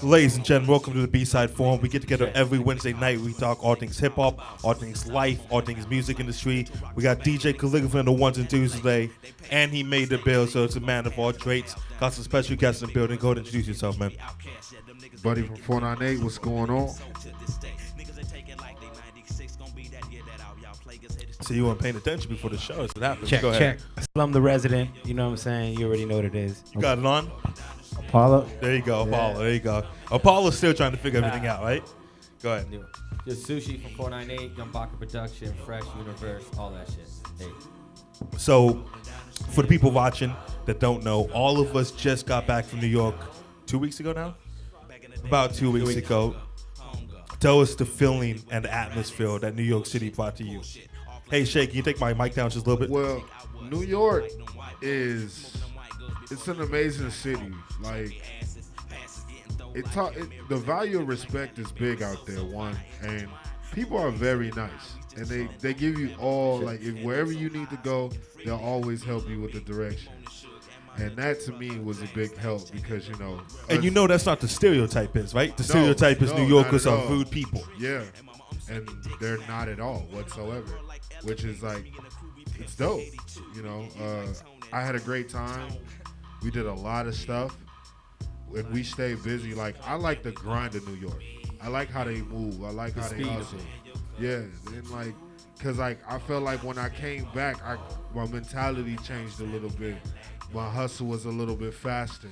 Ladies and gentlemen, welcome to the B-Side Forum. We get together every Wednesday night. We talk all things hip-hop, all things life, all things music industry. We got DJ Calligraphy on the ones and twos today, and he made the bill, so it's a man of all traits. Got some special guests in the building. Go ahead and introduce yourself, man. Buddy from 498, what's going on? So you weren't paying attention before the show, so it happened. Check, Go check. ahead. Slum the resident. You know what I'm saying? You already know what it is. You got it on? Apollo. There you go, Apollo. There you go. Apollo's still trying to figure everything out, right? Go ahead. Just Sushi from 498, Young BACA Production, Fresh Universe, all that shit. Hey. So, for the people watching that don't know, all of us just got back from New York 2 weeks ago now? About 2 weeks ago. Tell us the feeling and the atmosphere that New York City brought to you. Hey, Shaye, can you take my mic down just a little bit? Well, New York it's an amazing city. Like, the value of respect is big out there, one, and people are very nice. And they give you all, like, wherever you need to go, they'll always help you with the direction. And that, to me, was a big help because, you know. And you know that's not the stereotype is, right? The stereotype is New Yorkers are rude people. Yeah. And they're not at all whatsoever, which is, like, it's dope. You know, I had a great time. We did a lot of stuff. And we stayed busy. Like, I like the grind of New York. I like how they move. I like how they hustle. Yeah. And, like, because, like, I felt like when I came back, my mentality changed a little bit. My hustle was a little bit faster.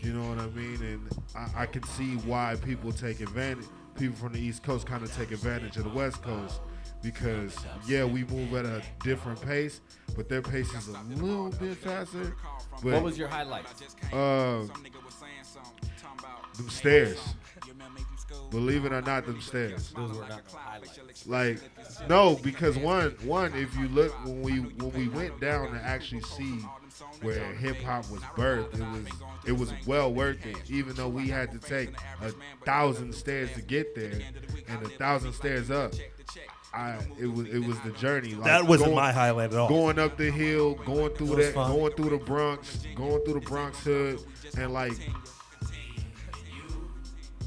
You know what I mean? And I can see why people take advantage. People from the East Coast kind of take advantage of the West Coast because, yeah, we move at a different pace, but their pace is a little bit faster. But, What was your highlight? them stairs. Believe it or not, them stairs. Those were not highlights. Like, no, because one, if you look when we went down to actually see where hip hop was birthed, it was well worth it. Even though we had to take 1,000 stairs to get there and 1,000 stairs up, it was the journey. Like, that wasn't my highlight at all. Going up the hill, going through going through the Bronx hood, and, like,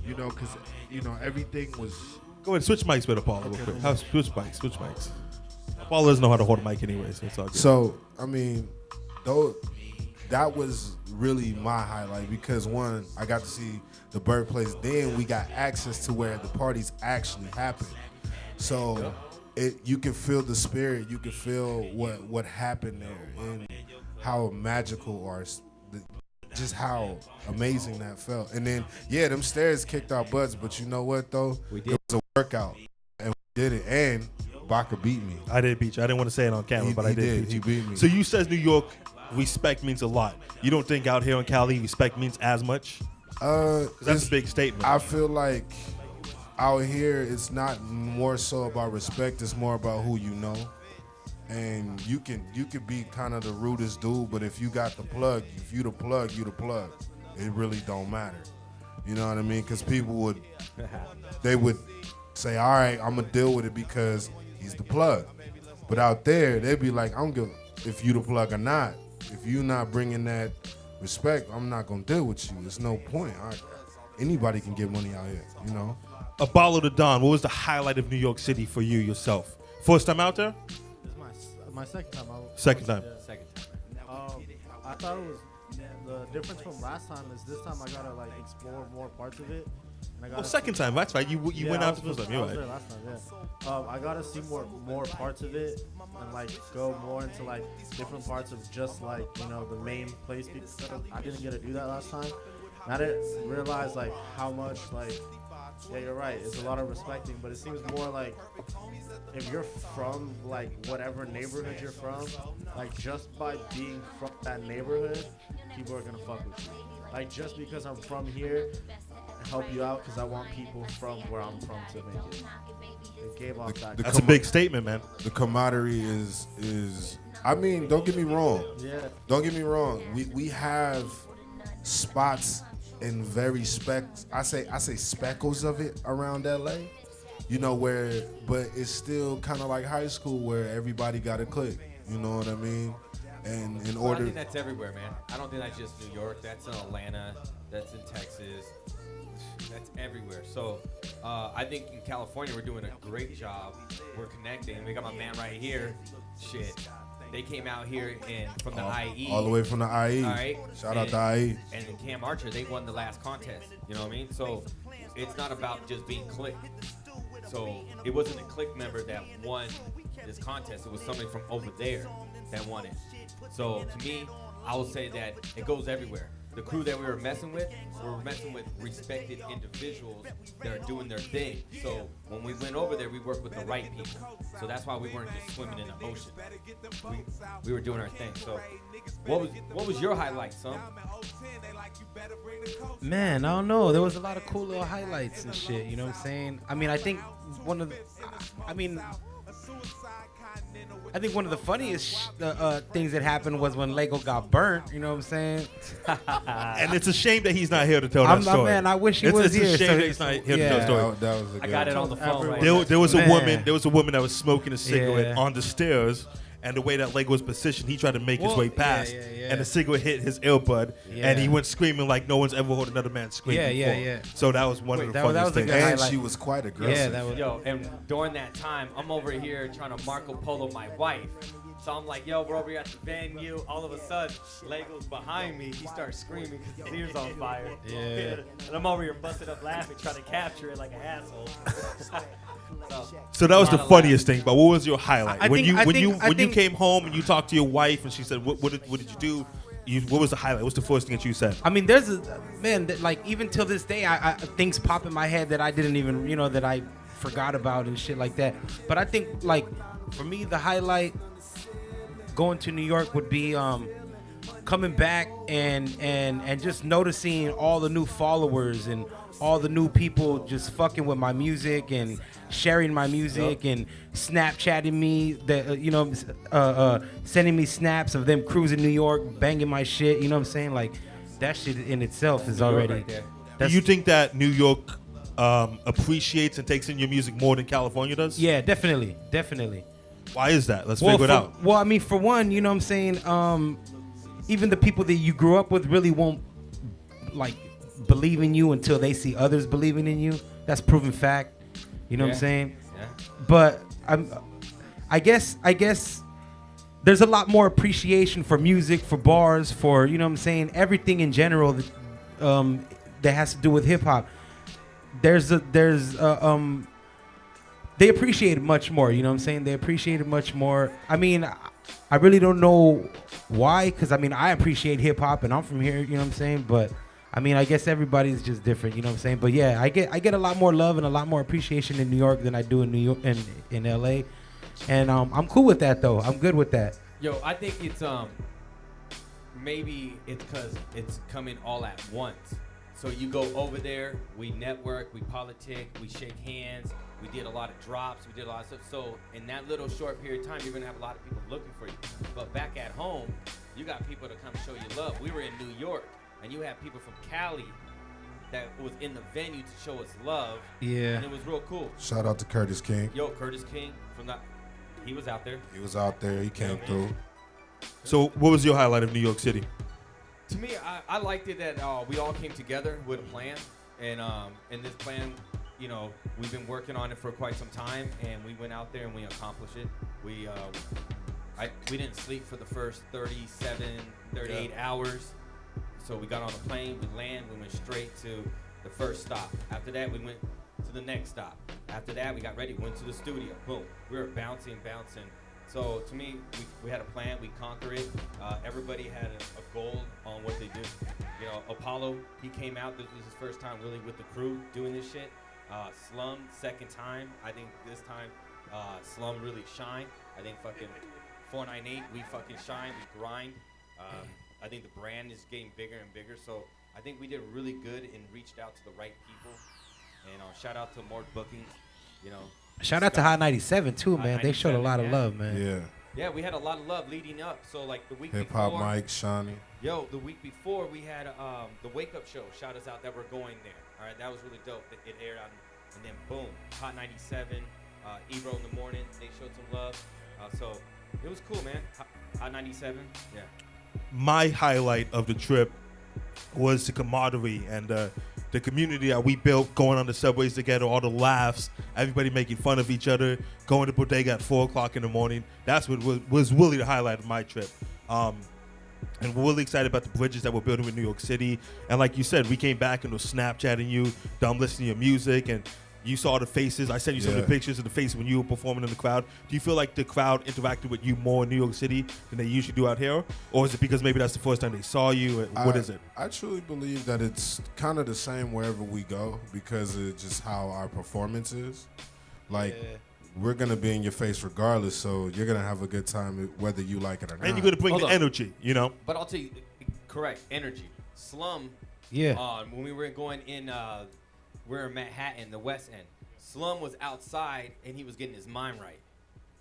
you know, because, you know, everything was. Go ahead, switch mics with Apollo real quick. Switch mics. Apollo doesn't know how to hold a mic anyway, so it's all good. So, I mean, that was really my highlight because, one, I got to see the birthplace. Then we got access to where the parties actually happened. So you can feel the spirit. You can feel what happened there and how magical or just how amazing that felt. And then, yeah, them stairs kicked our butts, but you know what, though? It was a workout, and we did it, and BACA beat me. I did beat you. I didn't want to say it on camera, but I did beat you. He beat me. So you says New York, respect means a lot. You don't think out here in Cali, respect means as much? That's a big statement. I feel like out here, it's not more so about respect. It's more about who you know. And you can be kind of the rudest dude, but if you got the plug, if you the plug, you the plug. It really don't matter. You know what I mean? Because people would say, all right, I'm going to deal with it because he's the plug. But out there, they'd be like, I'm good if you the plug or not. If you not bringing that respect, I'm not going to deal with you. There's no point. Anybody can get money out here, you know? Apollo the Don, what was the highlight of New York City for you yourself? First time out there? My second time out. Second time. Yeah. Second time. I thought it was the difference from last time is this time I gotta, like, explore more parts of it. And I gotta Second time, that's right. You went out the first time. I You're was there right. last time, yeah. I gotta see more parts of it and, like, go more into, like, different parts of just, like, you know, the main place because I didn't get to do that last time. And I didn't realize, like, how much, like, yeah, you're right. It's a lot of respecting, but it seems more like if you're from, like, whatever neighborhood you're from, like, just by being from that neighborhood, people are gonna fuck with you. Like, just because I'm from here, I help you out because I want people from where I'm from to make it. It gave off that. That's a big statement, man. The camaraderie is I mean, don't get me wrong. Yeah. Don't get me wrong. We have spots in very I say speckles of it around LA. You know, but it's still kind of like high school where everybody got a click. You know what I mean? And in I order, think that's everywhere, man. I don't think that's just New York. That's in Atlanta. That's in Texas. That's everywhere. So I think in California we're doing a great job. We're connecting. We got my man right here. Shit. They came out here and from the IE. All the way from the IE. All right. Shout out to IE. And in Cam Archer, they won the last contest. You know what I mean? So it's not about just being click. So it wasn't a click member that won this contest. It was somebody from over there that won it. So to me, I will say that it goes everywhere. The crew that we were messing with respected individuals that are doing their thing. So when we went over there, we worked with the right people. So that's why we weren't just swimming in the ocean. We were doing our thing. So what was your highlight, son? Man, I don't know. There was a lot of cool little highlights and shit. You know what I'm saying? I mean, I think one of the funniest things that happened was when Lego got burnt. You know what I'm saying? And it's a shame that he's not here to tell that story. Man, I wish he it's was It's here. a shame that he's not here to tell the story. That was a I good got it one. on the phone right There was a Man. woman. There was a woman that was smoking a cigarette Yeah. on the stairs, and the way that leg was positioned, he tried to make his Well, way past, yeah. and the cigarette hit his earbud, and he Yeah. went screaming like no one's ever heard another man scream before. Yeah. So that was one of the that was funniest a things. good And highlight. she was quite aggressive. Yeah, that was. Yo, and during that time, I'm over here trying to Marco Polo my wife. So I'm like, yo, we're over here at the venue. All of a sudden, Lego's behind me. He starts screaming because his ear's on fire. Yeah. And I'm over here busted up laughing, trying to capture it like an asshole. So that was the Lot of funniest thing. But what was your highlight I when think- you came home and you talked to your wife and she said, "What did you do?" What was the highlight? What's the first thing that you said? I mean, there's a man that, like, even till this day, I things pop in my head that I didn't even, that I forgot about and shit like that. But I think, like, for me, the highlight going to New York would be coming back and just noticing all the new followers and all the new people just fucking with my music and sharing my music and Snapchatting me, sending me snaps of them cruising New York, banging my shit. You know what I'm saying? Like, that shit in itself is already. right there. Do you think that New York appreciates and takes in your music more than California does? Yeah, definitely. Why is that? Let's figure it out. Well, I mean, for one, you know what I'm saying? Even the people that you grew up with really won't, like, believe in you until they see others believing in you. That's proven fact. You know what I'm saying? Yeah. But I guess there's a lot more appreciation for music, for bars, for, you know what I'm saying, everything in general that has to do with hip hop. They appreciate it much more. You know what I'm saying? They appreciate it much more. I mean, I really don't know why, because I mean, I appreciate hip hop and I'm from here. You know what I'm saying? But I mean, I guess everybody's just different. You know what I'm saying? But yeah, I get a lot more love and a lot more appreciation in New York than I do in New York and in LA. And I'm cool with that though. I'm good with that. Yo, I think it's maybe it's because it's coming all at once. So you go over there, we network, we politic, we shake hands, we did a lot of drops, we did a lot of stuff. So in that little short period of time, you're gonna have a lot of people looking for you. But back at home, you got people to come show you love. We were in New York, and you had people from Cali that was in the venue to show us love. Yeah. And it was real cool. Shout out to Curtis King. Yo, Curtis King he was out there. He was out there. He came through. So what was your highlight of New York City? To me, I liked it that we all came together with a plan, and this plan, we've been working on it for quite some time, and we went out there and we accomplished it. We didn't sleep for the first 38 hours, so we got on the plane, we went straight to the first stop. After that, we went to the next stop. After that, we got ready, went to the studio. Boom, we were bouncing. So to me, we had a plan, we conquered it. Everybody had a goal on what they do. Apollo, he came out, this was his first time really with the crew doing this shit. Slum, second time. I think this time Slum really shined. I think fucking 498, we fucking shine, we grind. I think the brand is getting bigger and bigger. So I think we did really good and reached out to the right people. And shout out to more bookings, Shout out to Hot 97 too, man. Hot They showed a 97, lot of yeah. love, man. Yeah. Yeah, we had a lot of love leading up. So like the week Hip before, Hop Mike, Shawnee. the week before we had the Wake Up Show. Shout us out that we're going there. All right, that was really dope. It aired out, and then boom, Hot 97, Ebro in the morning. They showed some love. So it was cool, man. Hot 97. Yeah. My highlight of the trip was the camaraderie and the community that we built, going on the subways together, all the laughs, everybody making fun of each other, going to bodega at 4 o'clock in the morning. That's what was really the highlight of my trip. And we're really excited about the bridges that we're building in New York City. And like you said, we came back and was Snapchatting you, listening to your music, and you saw the faces. I sent you some of the pictures of the faces when you were performing in the crowd. Do you feel like the crowd interacted with you more in New York City than they usually do out here? Or is it because maybe that's the first time they saw you? What is it? I truly believe that it's kind of the same wherever we go because of just how our performance is. Like, we're going to be in your face regardless, so you're going to have a good time whether you like it or not. And you're going to bring the energy, you know? But I'll tell you, correct, energy. Slum, when we were going in, we're in Manhattan, the West End. Slum was outside, and he was getting his mind right.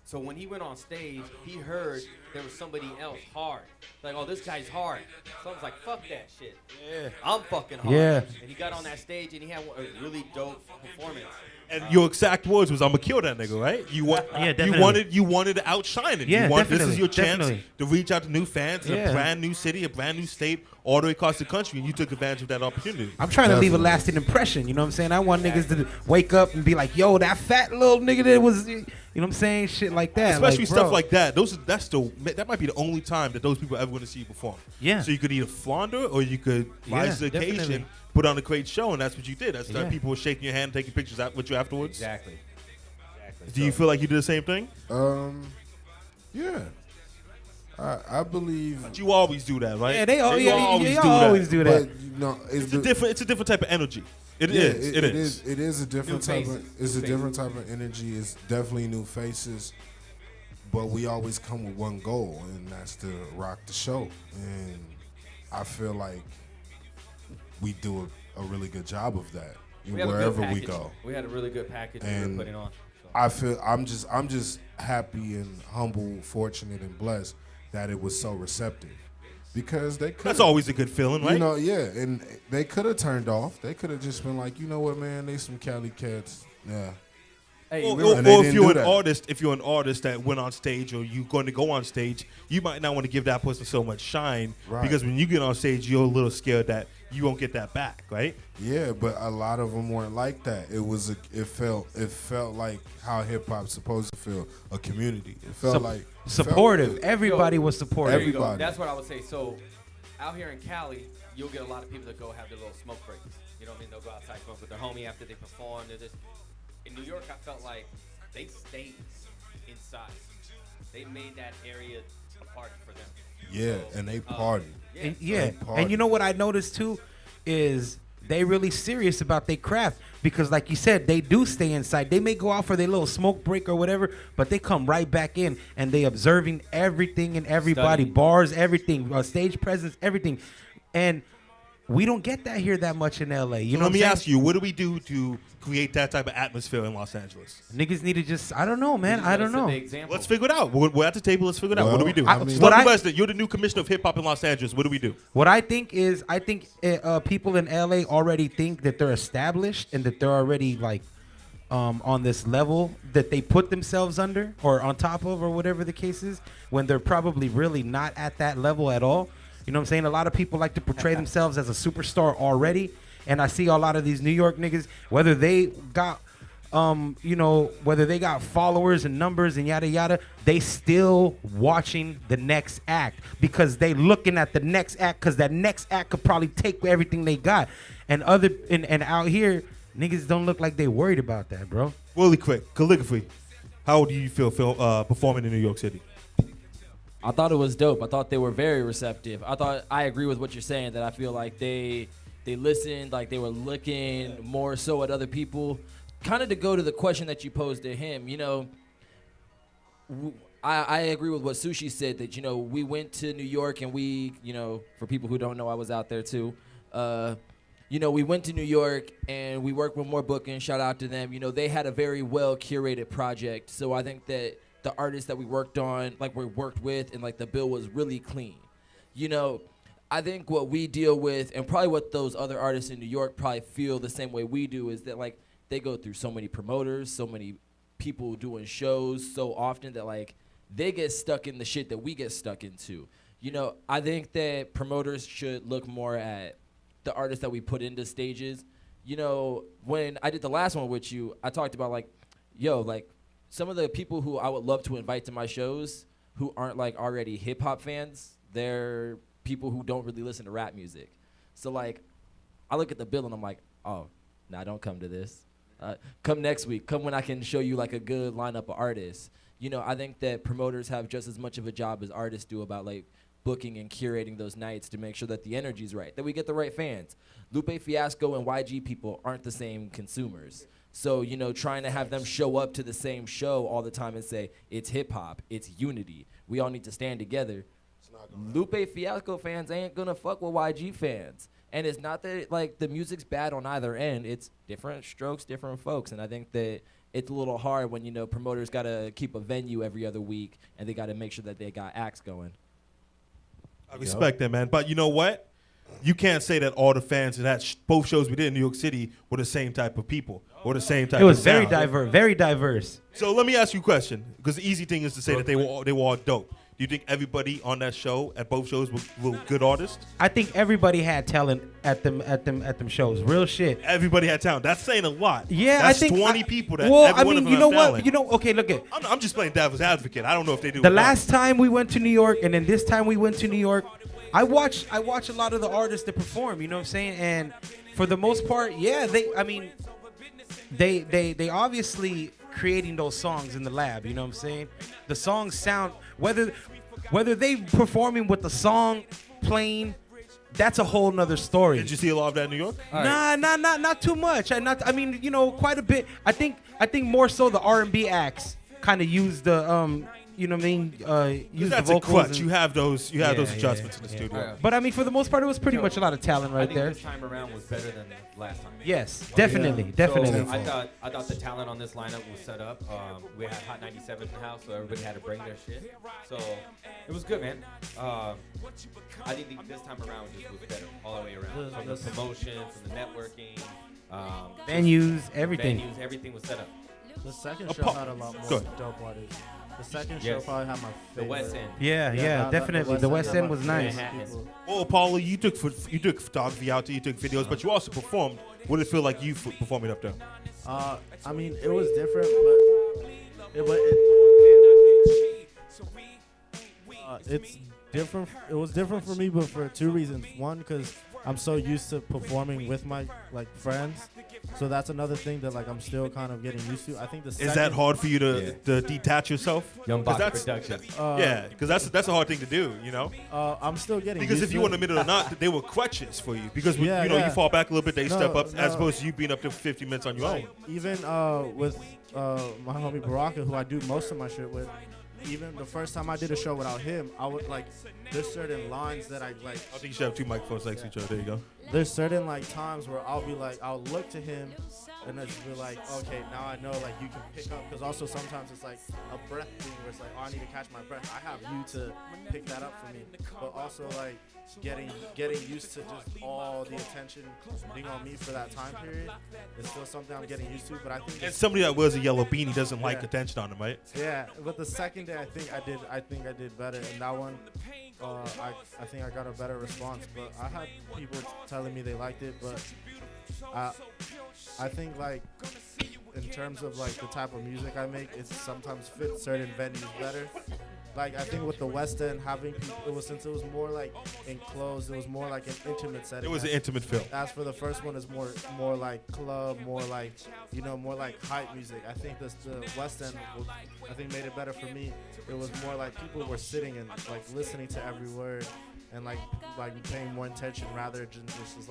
So when he went on stage, he heard there was somebody else hard. Like, oh, this guy's hard. Slum's like, fuck that shit. Yeah. I'm fucking hard. Yeah. And he got on that stage, and he had a really dope performance. And your exact words was, "I'm gonna kill that nigga," right? You wanted to outshine it. Yeah, This is your chance definitely. to reach out to new fans in a brand new city, a brand new state, all the way across the country, and you took advantage of that opportunity. I'm trying to leave a lasting impression. You know what I'm saying? I want niggas to wake up and be like, "Yo, that fat little nigga that was," you know what I'm saying? Shit like that. Especially like, stuff bro. like that. That might be the only time that those people are ever going to see you perform. Yeah. So you could either flounder or you could rise to the occasion, definitely. put on a great show, and that's what you did. That's Yeah. people were shaking your hand, taking pictures with you afterwards. Exactly. Do you feel like you did the same thing? Yeah. I believe. But you always do that, right? Yeah, they always do that. But you know, It's a different type of energy. It yeah, is. It is a different New type faces. of. It's a different type of energy. It's definitely new faces, but we always come with one goal, and that's to rock the show. And I feel like we do a really good job of that We have a good wherever we package. go. We had a really good package we And were putting on. So. I feel I'm just happy and humble, fortunate and blessed that it was so receptive. Because they could. That's always a good feeling, right? You know, yeah, and they could have turned off. They could have just been like, you know what, man, they some Cali cats. Yeah. Hey, Or, we or were- And they if didn't you're do an that. artist, that went on stage, or you're going to go on stage, you might not want to give that person so much shine, Right. because when you get on stage, you're a little scared that you won't get that back, right? Yeah, but a lot of them weren't like that. It felt like how hip hop's supposed to feel, a community. It felt like Supportive. Everybody was supportive. There you go. Everybody. That's what I would say. So, out here in Cali, you'll get a lot of people that go have their little smoke breaks. You know what I mean? They'll go outside, smoke with their homie after they perform. In New York, I felt like they stayed inside. They made that area a party for them. Yeah, and they party. And, They party. and you know what I noticed too is they really serious about their craft, because like you said, they do stay inside. They may go out for their little smoke break or whatever, but they come right back in and they observing everything and everybody, Studying. bars, everything, stage presence, everything. And we don't get that here that much in LA. You know Let what me I'm ask you, what do we do to create that type of atmosphere in Los Angeles? Niggas need to just, I don't know, man. You just I gotta don't set know. the example. Let's figure it out. We're at the table. Let's figure it out. What do we do? Well, I mean- What Talk I- about that. You're the new commissioner of hip hop in Los Angeles. What do we do? What I think is, people in LA already think that they're established and that they're already like on this level that they put themselves under or on top of or whatever the case is, when they're probably really not at that level at all. You know what I'm saying? A lot of people like to portray themselves as a superstar already, and I see a lot of these New York niggas, whether they got whether they got followers and numbers and yada yada, they still watching the next act because they looking at the next act, because that next act could probably take everything they got. And out here, niggas don't look like they worried about that, bro. Really quick, calligraphy. How do you feel performing in New York City? I thought it was dope. I thought they were very receptive. I agree with what you're saying, that I feel like they listened, like they were looking more so at other people. Kind of to go to the question that you posed to him, I agree with what Sushi said, that, we went to New York and we, for people who don't know, I was out there too. We went to New York and we worked with more bookings. Shout out to them. They had a very well curated project. So I think that the artists that we worked with, and like the bill was really clean. I think what we deal with, and probably what those other artists in New York probably feel the same way we do, is that like they go through so many promoters, so many people doing shows so often that like they get stuck in the shit that we get stuck into. I think that promoters should look more at the artists that we put into stages. You know, when I did the last one with you, I talked about like, yo, like some of the people who I would love to invite to my shows who aren't like already hip hop fans, they're people who don't really listen to rap music. So like, I look at the bill and I'm like, oh, nah, don't come to this. Come next week. Come when I can show you like a good lineup of artists. You know, I think that promoters have just as much of a job as artists do about like booking and curating those nights to make sure that the energy's right, that we get the right fans. Lupe Fiasco and YG people aren't the same consumers. So, you know, trying to have them show up to the same show all the time and say, it's hip hop, it's unity, we all need to stand together. Lupe Fiasco fans ain't gonna fuck with YG fans. And it's not that like the music's bad on either end, it's different strokes, different folks. And I think that it's a little hard when, you know, promoters gotta keep a venue every other week and they gotta make sure that they got acts going. I respect that, man. But you know what? You can't say that all the fans at both shows we did in New York City were the same type of people or the same type of It was very sound. diverse, very diverse. So let me ask you a question, because the easy thing is to say that they were all dope. Do you think everybody on that show at both shows were good artists? I think everybody had talent at them shows. Real shit. Everybody had talent. That's saying a lot. Yeah, that's I think 20 people that. Well, every I one of mean, them you know have what? talent. You know, okay, look at I'm just playing devil's advocate. I don't know if they do. the or not. last time we went to New York, and then this time we went to New York. I watch a lot of the artists that perform. You know what I'm saying? And for the most part, yeah, they obviously creating those songs in the lab. You know what I'm saying? The songs sound whether they performing with the song playing, that's a whole nother story. Did you see a lot of that in New York? Not too much. I mean, you know, quite a bit. I think more so the R&B acts kind of use the you know what I mean? Use That's the a vocals. crutch. You have those adjustments in the studio. Yeah. But I mean, for the most part, it was pretty much a lot of talent I right think there. this time around was better than last time. Yes, definitely. So Definitely. I thought the talent on this lineup was set up. We had Hot 97 in the house, so everybody had to bring their shit. So it was good, man. I think this time around just was better all the way around. From the promotion, from the networking, Venues, everything. everything was set up. The second show had a lot more dope artists. The second show probably had my favorite. The West End. Yeah, definitely. The West End was nice. Well, Paula, you took photography out there, you took videos, but you also performed. What did it feel like you performing up there? I mean, it was different, but it's different. It was different for me, but for two reasons. One, because I'm so used to performing with my friends, so that's another thing that I'm still kind of getting used to. I think Is that hard for you to detach yourself? Young Box Production. Yeah, because that's a hard thing to do, you know. I'm still getting because used if you want to admit it or not, they were crutches for you because you fall back a little bit, they step up as opposed to you being up there for 50 minutes on your own. Even with my homie Baraka, who I do most of my shit with. Even the first time I did a show without him, I would there's certain lines that I like. I think you should have two microphones next to each other. There you go. There's certain times where I'll look to him and it's be like, okay, now I know you can pick up, because also sometimes it's a breath thing where it's oh, I need to catch my breath. I have you to pick that up for me, but also getting used to just all the attention being on me for that time period is still something I'm getting used to. But I think and somebody that wears a yellow beanie doesn't like attention on him, right? Yeah, but the second day I think I did better, and that one I think I got a better response. But I had people telling me they liked it, but I think in terms of the type of music I make, it sometimes fits certain venues better. I think with the West End having people, since it was more enclosed, it was more an intimate setting. It was an intimate feel. As for the first one, is more club, more more hype music. I think the West End made it better for me. It was more people were sitting and listening to every word and paying more attention rather than just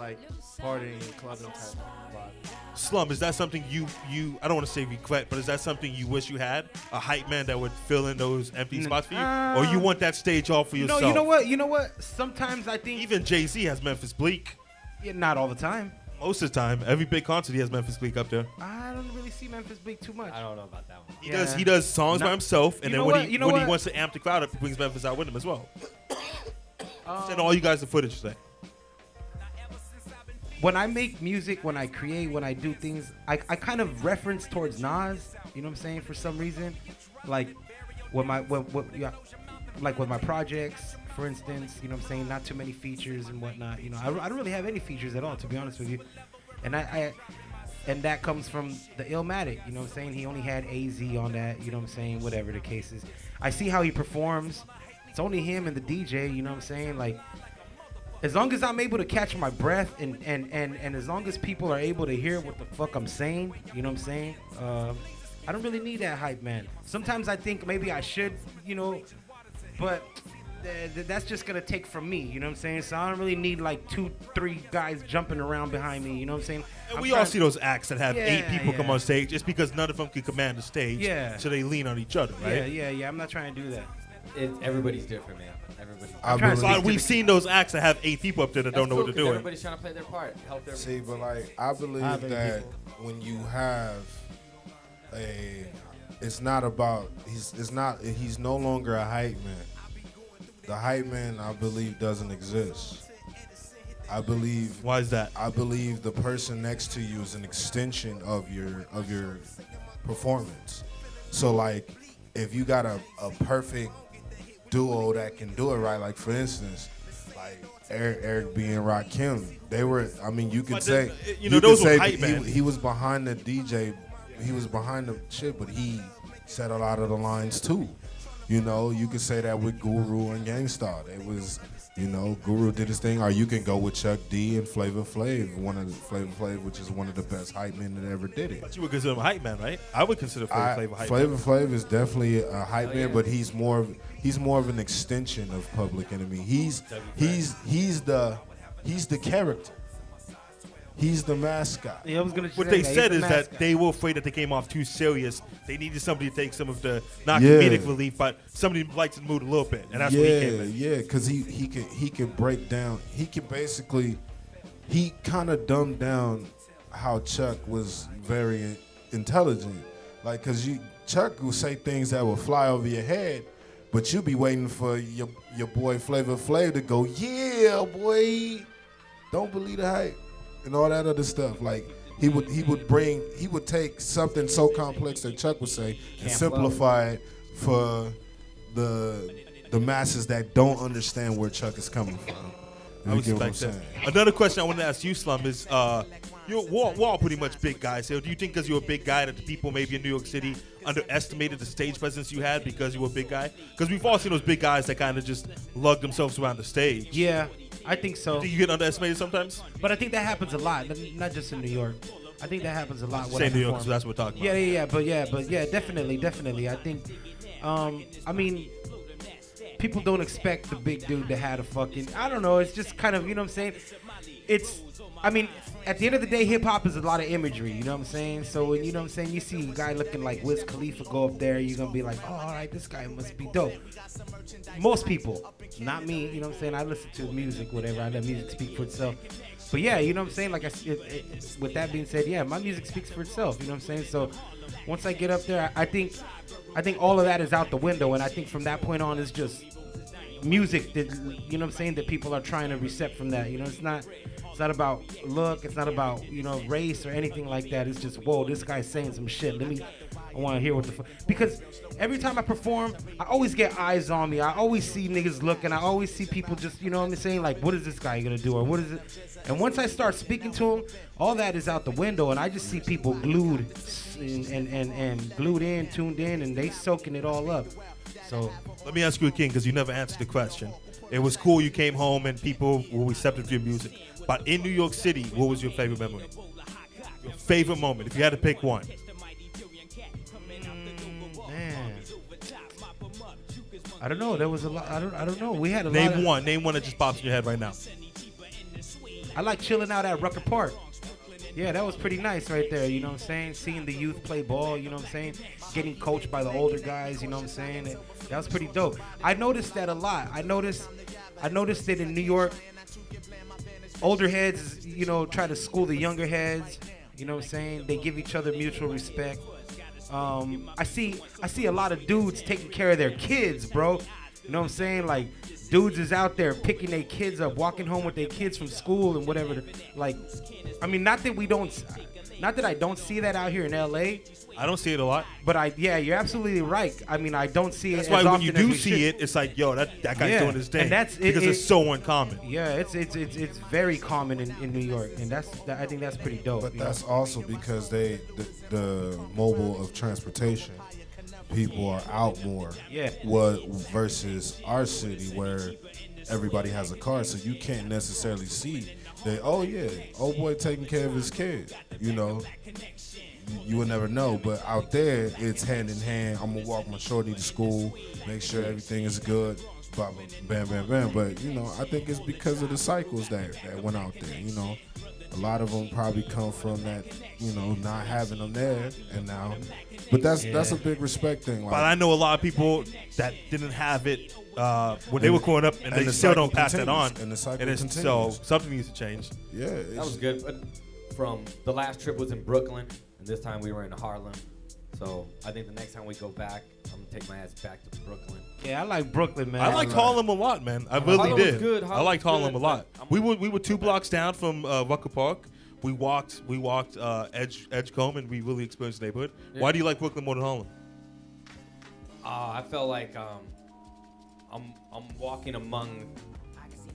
partying and clubbing type vibe. Slum, is that something you I don't want to say regret, but is that something you wish you had? A hype man that would fill in those empty spots for you? Or you want that stage all for yourself? You know what? Sometimes I think even Jay-Z has Memphis Bleak. Yeah, not all the time. Most of the time, every big concert he has Memphis Bleak up there. I don't really see Memphis Bleak too much. I don't know about that one. He does songs by himself, and then when he what? wants to amp the crowd up, he brings Memphis out with him as well. Send all you guys the footage today. When I make music, when I create, when I do things, I kind of reference towards Nas. You know what I'm saying? For some reason, with my projects. for instance, you know what I'm saying, not too many features and whatnot. You know, I don't really have any features at all, to be honest with you. And and that comes from the Illmatic, you know what I'm saying? He only had AZ on that, you know what I'm saying, whatever the case is. I see how he performs. It's only him and the DJ, you know what I'm saying? Like, as long as I'm able to catch my breath and as long as people are able to hear what the fuck I'm saying, you know what I'm saying? I don't really need that hype, man. Sometimes I think maybe I should, you know, but that's just gonna take from me, you know what I'm saying? So I don't really need like 2-3 guys jumping around behind me, you know what I'm saying? And we all see those acts that have 8 people come on stage just because none of them can command the stage. Yeah. So they lean on each other, right? Yeah. I'm not trying to do that. Everybody's different, man. Everybody's I different. believe- So we've seen those acts that have 8 people up there that That's don't know cool, what 'cause they're doing. Everybody's trying to play their part. Help their See, but like I believe that when you have it's not about he's no longer a hype man. The hype man, I believe, doesn't exist. I believe. Why is that? I believe the person next to you is an extension of your performance. So like, if you got a perfect duo that can do it right, like for instance, like Eric B and Rakim, they were. I mean, you could But say you know those could were say hype man. he was behind the DJ, he was behind the shit, but he said a lot of the lines too. You know, you could say that with Guru and Gangstar. It was, you know, Guru did his thing. Or you can go with Chuck D and Flavor Flav, which is one of the best hype men that ever did it. But you would consider him a hype man, right? I would consider Flavor Flav a hype Flavor man. Flav is definitely a hype man, but he's more of an extension of Public Enemy. He's the character. He's the mascot. Yeah, I was gonna What say they that. said He's is the that mascot. they were afraid that they came off too serious. They needed somebody to take some of the not Yeah. comedic relief, but somebody who likes the mood a little bit, and that's what he came in. Yeah, because he could break down. He kind of dumbed down how Chuck was very intelligent. Like, because Chuck would say things that would fly over your head, but you be waiting for your boy Flavor Flav to go, yeah, boy, don't believe the hype, and all that other stuff. Like, he would take something so complex that Chuck would say and simplify it for the masses that don't understand where Chuck is coming from. I You get what I'm respect saying? that. Another question I wanted to ask you, Slum, is we're all pretty much big guys here. Do you think because you're a big guy that the people maybe in New York City underestimated the stage presence you had because you were a big guy? Because we've all seen those big guys that kind of just lug themselves around the stage. Yeah, I think so. Do you get underestimated sometimes? But I think that happens a lot, not just in New York. I think that happens a lot. when Say I New York, perform. so that's what we're talking about. Yeah, definitely. I think, I mean, people don't expect the big dude to have a fucking, I don't know, it's just kind of, you know what I'm saying? I mean, at the end of the day, hip hop is a lot of imagery, you know what I'm saying? So when, you know what I'm saying, you see a guy looking like Wiz Khalifa go up there, you're gonna be like, oh, all right, this guy must be dope. Most people, not me, you know what I'm saying? I listen to music, whatever, I let music speak for itself. But yeah, you know what I'm saying? Like, with that being said, yeah, my music speaks for itself, you know what I'm saying? So once I get up there, I think all of that is out the window, and I think from that point on, it's just music that, you know what I'm saying, that people are trying to recept from that. You know, it's not about look, it's not about, you know, race or anything like that. It's just, whoa, this guy's saying some shit. I want to hear what the fuck. Because every time I perform, I always get eyes on me. I always see niggas looking. I always see people just, you know what I'm saying, like, what is this guy gonna do, or what is it? And once I start speaking to him, all that is out the window, and I just see people glued and glued in, tuned in, and they soaking it all up. So Let me ask you again, because you never answered the question. It was cool you came home and people were receptive to your music. But in New York City, what was your favorite memory? Your favorite moment, if you had to pick one. man, I don't know. There was a lot. I don't know. We had a lot. Name one. Name one that just pops in your head right now. I like chilling out at Rucker Park. Yeah, that was pretty nice right there, you know what I'm saying? Seeing the youth play ball, you know what I'm saying? Getting coached by the older guys, you know what I'm saying? That was pretty dope. I noticed that a lot. I noticed that in New York, older heads, you know, try to school the younger heads, you know what I'm saying? They give each other mutual respect. I see a lot of dudes taking care of their kids, bro. You know what I'm saying? Like, dudes is out there picking their kids up, walking home with their kids from school and whatever. Like, I mean, not that we don't. not that I don't see that out here in LA, I don't see it a lot. but yeah, you're absolutely right. I mean, I don't see it. That's as why when often you as do we see should. it, it's like, yo, that guy's Yeah, doing his thing. and that's- because it's so uncommon. Yeah, it's very common in New York, and I think that's pretty dope. But you know? that's also because the mobile of transportation, people are out more. Yeah. What versus our city where everybody has a car, so you can't necessarily see that. Oh yeah, old boy taking care of his kid. You know, you would never know. But out there, it's hand in hand. I'm gonna walk my shorty to school, make sure everything is good. Blah, blah, bam, bam, bam. But you know, I think it's because of the cycles that went out there. You know. A lot of them probably come from that, you know, not having them there, and now. But that's a big respect thing. Like, But I know a lot of people that didn't have it when they were growing up, and they the still don't cycle pass that on. continues, and the cycle it's, so continues. something needs to change. yeah, That was good. But from the last trip was in Brooklyn, and this time we were in Harlem. So I think the next time we go back, I'm gonna take my ass back to Brooklyn. Yeah, I like Brooklyn, man. I liked Harlem a lot, man. I really Harlem was did. good. I Harlem liked was Harlem good, a lot. but We were 2 blocks down from Rucker Park. We walked Edgecombe, and we really experienced the neighborhood. Yeah. Why do you like Brooklyn more than Harlem? I felt like I'm walking among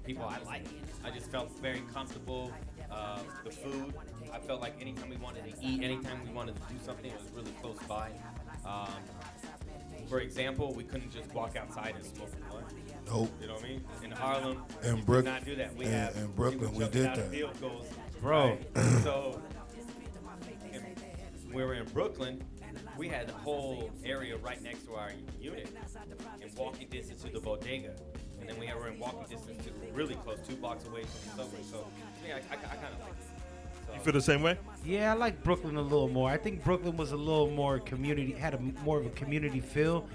people I like. I just felt very comfortable. The food, I felt like anytime we wanted to eat, anytime we wanted to do something, it was really close by. For example, we couldn't just walk outside and smoke a blunt. Nope. You know what I mean? In Harlem, In we Brook- did not do that. We in- have in Brooklyn, people we jumping did out of that. field goals, Bro. right? So and we were in Brooklyn. We had a whole area right next to our unit, in walking distance to the bodega, and then we were in walking distance to really close, 2 blocks away from the subway. So yeah, I kind of like it. So, You feel the same way? Yeah, I like Brooklyn a little more. I think Brooklyn was a little more community, had more of a community feel.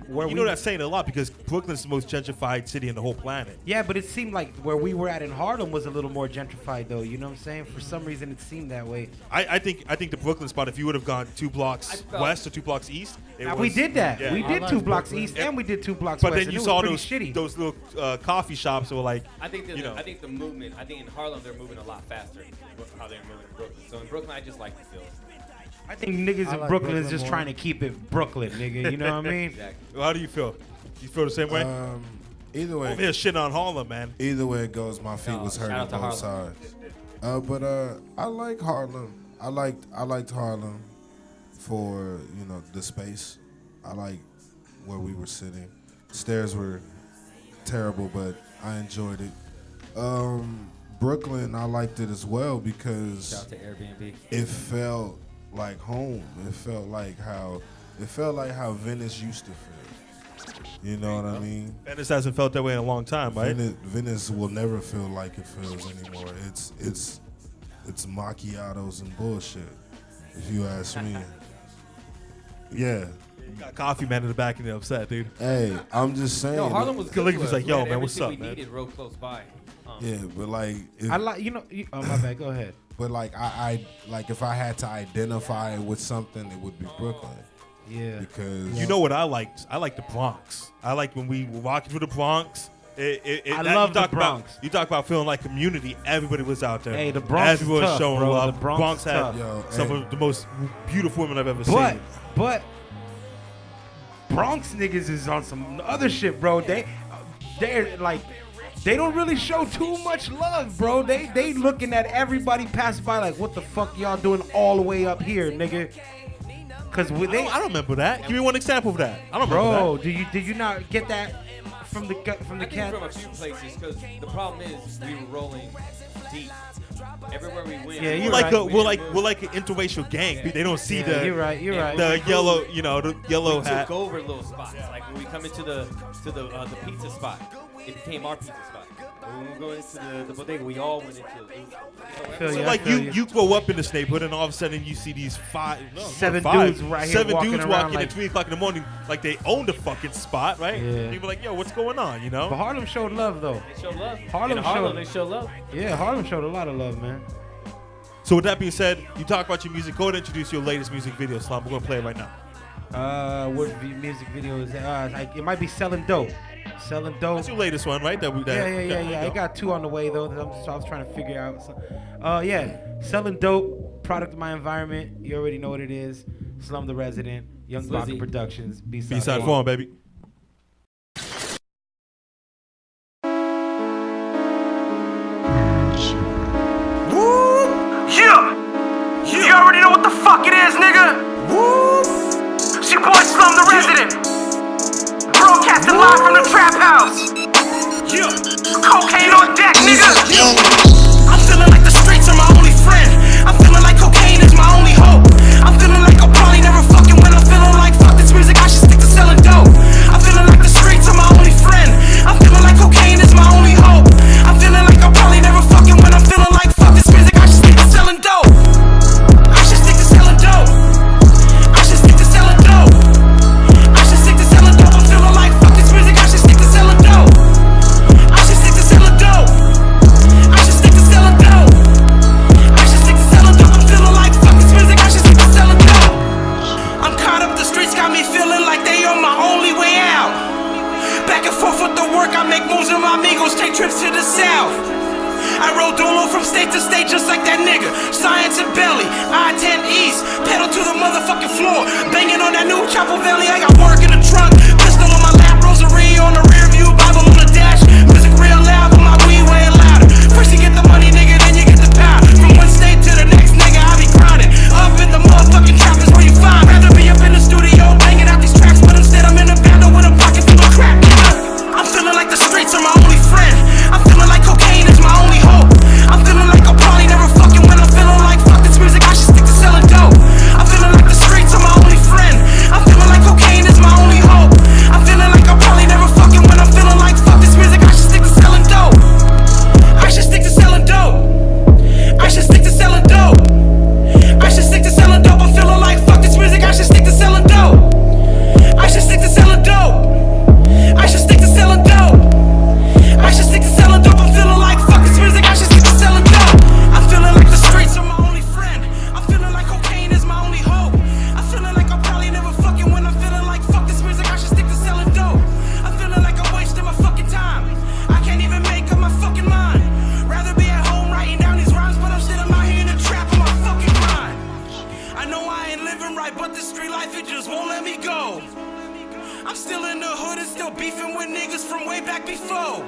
Where You know that's saying a lot because Brooklyn's the most gentrified city in the whole planet. Yeah, but it seemed like where we were at in Harlem was a little more gentrified, though. You know what I'm saying? For some reason, it seemed that way. I think the Brooklyn spot, if you would have gone 2 blocks I felt- west or 2 blocks east, it Now, was, we did that. yeah. We I did like 2 blocks Brooklyn. east and we did 2 blocks But west. then and you it saw was pretty shitty. those little coffee shops that were like, I think you know. I think the movement. I think in Harlem they're moving a lot faster than how they're moving in Brooklyn. So in Brooklyn, I just like the feel. I think niggas I in like Brooklyn is Brooklyn just more. trying to keep it Brooklyn, nigga. You know what I mean? Exactly. Well, how do you feel? You feel the same way? Either way, Over here shitting on Harlem, man. either way it goes, my feet was shout hurting out to both Harlem. sides. But I like Harlem. I liked Harlem for, you know, the space. I like where we were sitting. Stairs were terrible, but I enjoyed it. Brooklyn, I liked it as well Shout because out to Airbnb. it felt like home. It felt like how Venice used to feel. You know what I mean? Venice hasn't felt that way in a long time, right? Venice will never feel like it feels anymore. It's macchiatos and bullshit, if you ask me. Yeah. You got Coffee Man in the back and they're upset, dude. Hey, I'm just saying. No, Harlem was good. Caligula's to us. like, We yo, had man, what's everything up, we man? needed real close by. Yeah, but like, I like, you know, oh, my bad. Go ahead. but like I like if I had to identify it with something, it would be Brooklyn Yeah. because You know what I liked? I like the Bronx. I like when we were walking through the Bronx. I love you the talk Bronx. You talk about feeling like community. Everybody was out there. Hey, the Bronx is Everyone was tough, showing bro. love. The Bronx is had tough. Yo, some hey. of the most beautiful women I've ever seen. But Bronx niggas is on some other shit, bro. They're like, they don't really show too much love, bro. They looking at everybody pass by like, what the fuck y'all doing all the way up here, nigga? Cause I don't remember that. Give me one example of that. I don't remember bro, did you not get that from the I think cat? from a few places, because the problem is we were rolling deep. Everywhere we went. Yeah, that. you're We're right. we're like an interracial gang. They don't see Yeah, the you're right. the yellow, the yellow we hat. took over little spots. Like when we come into the pizza spot, it became our pizza spot. When we go into the bodega, we all went into Feel So ya, I like feel you grow up in this neighborhood and all of a sudden you see these Seven five, dudes right here seven walking dudes around walking like- at 3 o'clock in the morning like they own the fucking spot, right? Yeah. People like, yo, what's going on? You know? But Harlem showed love though. They show love. Harlem In Harlem, showed- they show love. Yeah, Harlem showed a lot of love, man. So with that being said, you talk about your music. Go ahead and introduce your latest music video, Slum. We're gonna play it right now. What music video is that? Like, it might be Selling Dope. Selling Dope. That's your latest one, right? Yeah. I got 2 on the way though. So I was trying to figure out. Yeah, Selling Dope. product of my environment. You already know what it is. Slum the Resident, Young BACA Slizzy. Productions, B-side form, baby. Yeah! You already know what the fuck it is, nigga! It's your boy Slum the Resident. Broadcasting live from the trap house. Yeah! Cocaine on deck, nigga! I'm feeling like the streets are my only friend. I'm feeling like cocaine is my only hope. I'm feeling like I'll probably never fucking win. I'm feeling like fuck this music, I should stick to selling dope. I'm feeling like the streets are my only friend. I'm feeling like cocaine is my only hope. I'm feeling like I'll probably never fucking win. I'm feeling like fuck this music, I should stick to selling dope. I should stick to selling dope. I should stick to selling dope. I should stick to selling dope. I'm feeling like fuck this music, I should stick to selling dope. I should stick to selling dope. I should stick to selling dope. I should stick to selling dope. I'm feeling like fuck this music, I should stick to selling dope. I'm caught up, the streets got me feeling like they are my only way out. Back and forth with the work, I make moves with my amigos, take trips to the south. I roll dolo from state to state just like that nigga. Science and belly, I-10 East, pedal to the motherfucking floor. Banging on that new Chapel Valley, I got work in the trunk. Pistol on my lap, rosary on the rear view, Bible on the dash. Music real loud, but my weed way louder. First you get the money, nigga, then you get the power. From one state to the next, nigga, I be grinding. Up in the motherfucking trap is where you find. Rather be up in the studio, banging out these tracks, but instead I'm in a bando with a pocket full of crap. I'm feeling like the streets are my only friend. I'm feeling like cocaine is my only hope. I'm feeling like I'll probably never fucking win. I'm feeling like fuck this music, I should stick to selling dope. I'm feeling like the streets are my only friend. I'm feeling like cocaine is my only hope. I'm feeling like I'll probably never fucking win. I'm feeling like fuck this music, I should stick to selling dope. I should stick to selling dope. I should stick to selling dope. I should stick to selling dope. I'm feeling like fuck this music, I should stick to selling dope. I should stick to selling dope. I should stick to selling dope. I should stick to selling dope. I'm feeling like fuck this music, I should stick to selling dope. I'm feeling like the streets are my only friend. I'm feeling like cocaine is my only hope. I'm feeling like I'll probably never fucking win. I'm feeling like fuck this music, I should stick to selling dope. I'm feeling like I'm wasting my fucking time. I can't even make up my fucking mind. Rather be at home writing down these rhymes, but I'm still out here in the trap on my fucking grind. I know I ain't living right, but this street life, it just won't let me go. I'm still in the hood and still beefing with niggas from way back before.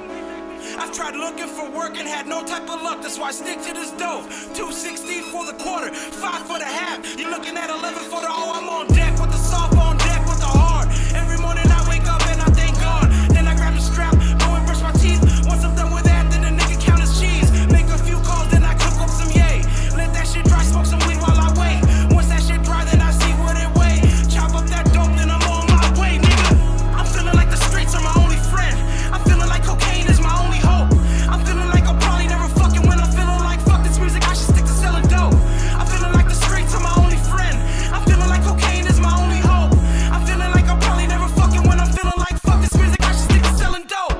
I've tried looking for work and had no type of luck, that's why I stick to this dope. 216 for the quarter, 5 for the half. You're looking at 11 for the O. I'm on deck with the soft, on deck with the hard. Every morning I wake up and I thank God. Then I grab the strap, go and brush my teeth. Once I'm done with that, then the nigga count his cheese. Make a few calls, then I cook up some yay. Let that shit dry, smoke some weed while I wait. Once that shit dry, then I see what it weigh. Chop up that dope, then I'm on my way, nigga. I'm feeling like the streets are my only friend. I'm feeling like cocaine is my only hope. I'm feeling like I'll probably never fucking win. I'm feeling like fuck this music, I should stick to selling dope. I'm feeling like the streets are my only friend. I'm feeling like cocaine is my only hope. I'm feeling like I'll probably never fucking win. I'm feeling like fuck this music, I should stick to selling dope.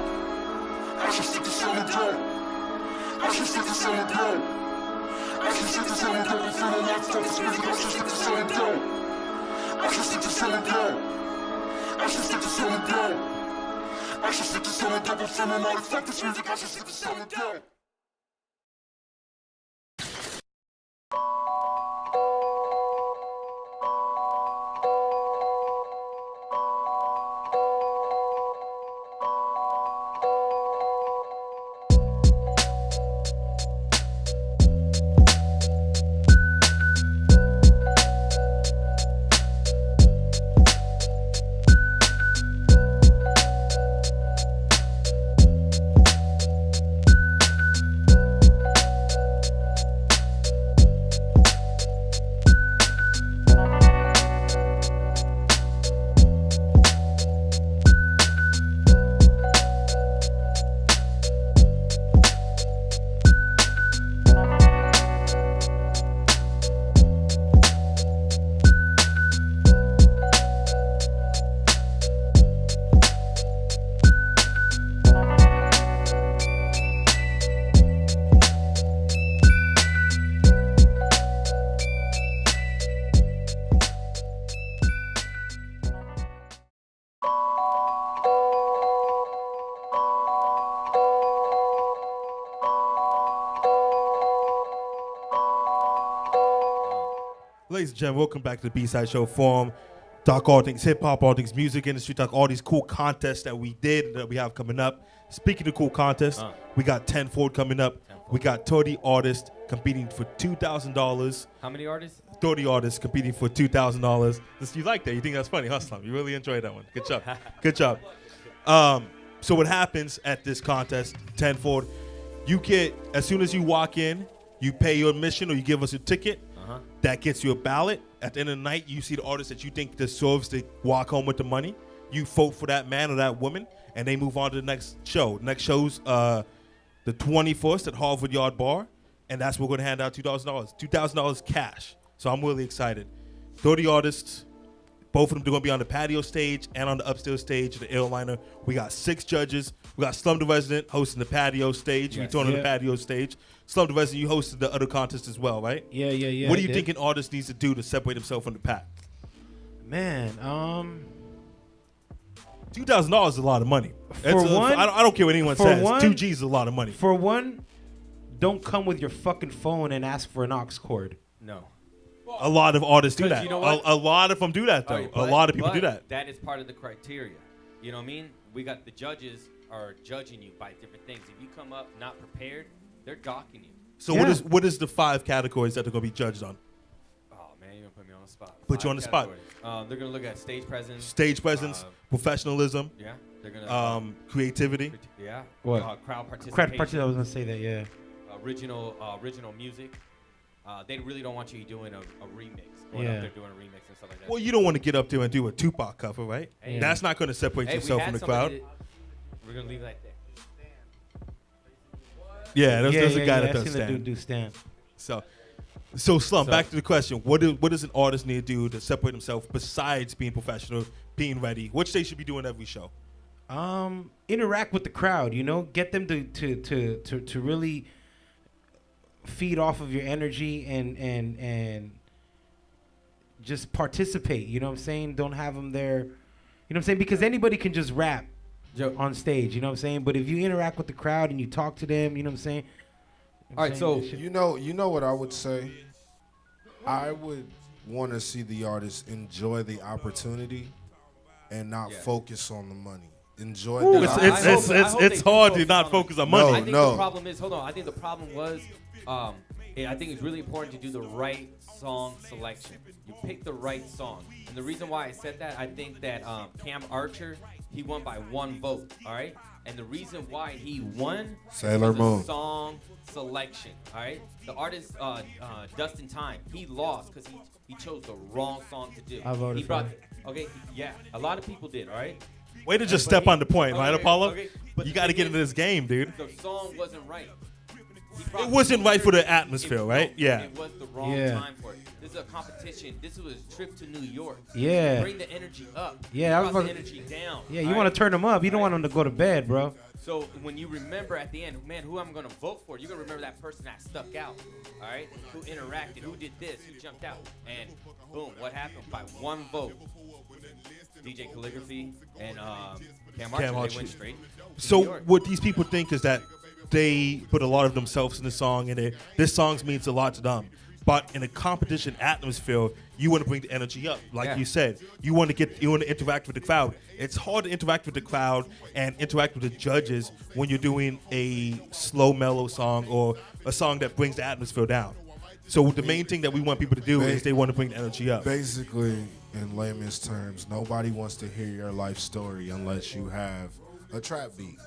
I should stick to selling dope. I should stick to selling dope. I should stick to selling dope. I'm feeling like fuck this music, I should stick to selling dope. I should stick to selling dope. I should stick to selling dope. I should stick to selling dope. I'm feeling like fuck this music, I should stick to selling dope. Ladies and gentlemen, welcome back to the B-Side Show Forum. Talk all things hip-hop, all things music industry, talk all these cool contests that we did, that we have coming up. Speaking of cool contests, we got 10 Ford coming up. We got 30 artists competing for $2,000. How many artists? 30 artists competing for $2,000. You like that? You think that's funny, huh, Slum? You really enjoyed that one. Good job. Good job. So what happens at this contest, 10 Ford, you get, as soon as you walk in, you pay your admission or you give us a ticket. That gets you a ballot. At the end of the night, you see the artist that you think deserves to walk home with the money. You vote for that man or that woman, and they move on to the next show. Next show's the 21st at Harvard Yard Bar, and that's where we're going to hand out $2,000. $2,000 cash. So I'm really excited. 30 artists. Both of them are going to be on the patio stage and on the upstairs stage, the airliner. We got 6 judges. We got Slum the Resident hosting the patio stage. Yes. We on the patio stage. Slum the Resident, you hosted the other contest as well, right? Yeah. What do you think an artist needs to do to separate himself from the pack? Man, $2,000 is a lot of money. I don't care what anyone says. 2 G's is a lot of money. For one, don't come with your fucking phone and ask for an aux cord. No. A lot of artists do that. You know what? A lot of them do that, though. Right, a lot of people do that. That is part of the criteria. You know what I mean? We got the judges are judging you by different things. If you come up not prepared, they're docking you. So what is the 5 categories that they're going to be judged on? Oh, man, you're going to put me on the spot. Put you on the spot. They're going to look at stage presence. Stage presence, professionalism. Yeah. They're going to creativity. Yeah. What? Crowd participation. I was going to say that, yeah. Original music. They really don't want you doing a remix. Going up there doing a remix and stuff like that. Well, you don't want to get up there and do a Tupac cover, right? Hey, that's not going to separate yourself from the crowd. We're going to leave that there. Yeah, there's a guy that I've does seen stand. Do stand. So Slum, back to the question. What does an artist need to do to separate himself besides being professional, being ready? Which they should be doing every show? Interact with the crowd, get them to really feed off of your energy and just participate, you know what I'm saying? Don't have them there, you know what I'm saying? Because anybody can just rap on stage, you know what I'm saying? But if you interact with the crowd and you talk to them, you know what I'm saying? All right, so you know what I would say? I would want to see the artist enjoy the opportunity and not focus on the money. Enjoy the It's hard to not focus on money. I think the problem is, I think the problem was, I think it's really important to do the right song selection. You pick the right song. And the reason why I said that, I think that Cam Archer, he won by 1 vote, all right? And the reason why he won Sailor Moon song selection, all right? The artist, Dustin Time, he lost because he chose the wrong song to do. I voted for him. A lot of people did, all right? Way to just step on the point, right, Apollo? But you got to get into this game, dude. The song wasn't right. It wasn't right for the atmosphere, right? Yeah. It was the wrong time for it. This is a competition. This was a trip to New York. Yeah. Bring the energy up. Yeah, brought the energy down. Yeah, you want to turn them up. You don't want them to go to bed, bro. So when you remember at the end, man, who I'm going to vote for, you're going to remember that person that stuck out, all right? Who interacted, who did this, who jumped out. And boom, what happened? By 1 vote, DJ Calligraphy and Cam Archer, they went straight to New York. What these people think is that they put a lot of themselves in the song, and this song means a lot to them. But in a competition atmosphere, you want to bring the energy up, like you said. You want to interact with the crowd. It's hard to interact with the crowd and interact with the judges when you're doing a slow, mellow song or a song that brings the atmosphere down. So the main thing that we want people to do is they want to bring the energy up. Basically, in layman's terms, nobody wants to hear your life story unless you have a trap beat.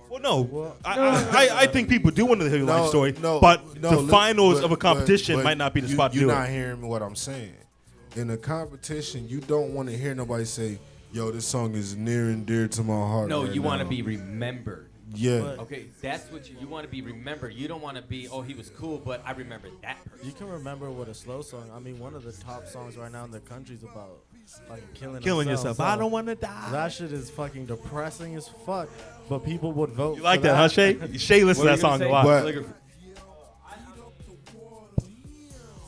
Well, no. I think people do want to hear your life story, but the finals of a competition might not be the spot to do it. You're not hearing what I'm saying. In a competition, you don't want to hear nobody say, yo, this song is near and dear to my heart. No, right you want to now. be remembered. Yeah. Okay, that's what you want to be remembered. You don't want to be, he was cool, but I remember that person. You can remember what a slow song. I mean, one of the top songs right now in the country is about like killing yourself. So I don't want to die. That shit is fucking depressing as fuck. But people would vote. You like for that, huh, Shaye? Shaye listens to that song a lot.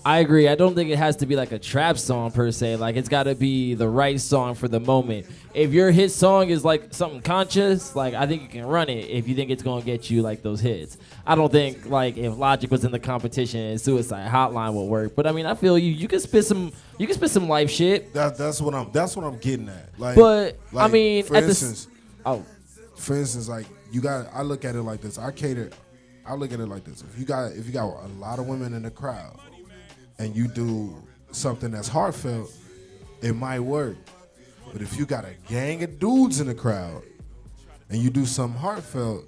I agree. I don't think it has to be like a trap song per se. Like it's got to be the right song for the moment. If your hit song is like something conscious, like I think you can run it if you think it's gonna get you like those hits. I don't think like if Logic was in the competition, Suicide Hotline would work. But I mean, I feel you. You can spit some life shit. That's what I'm getting at. Like, But I mean, for at instance, for instance, like you got. I look at it like this. I look at it like this. If you got a lot of women in the crowd, and you do something that's heartfelt, it might work. But if you got a gang of dudes in the crowd and you do something heartfelt,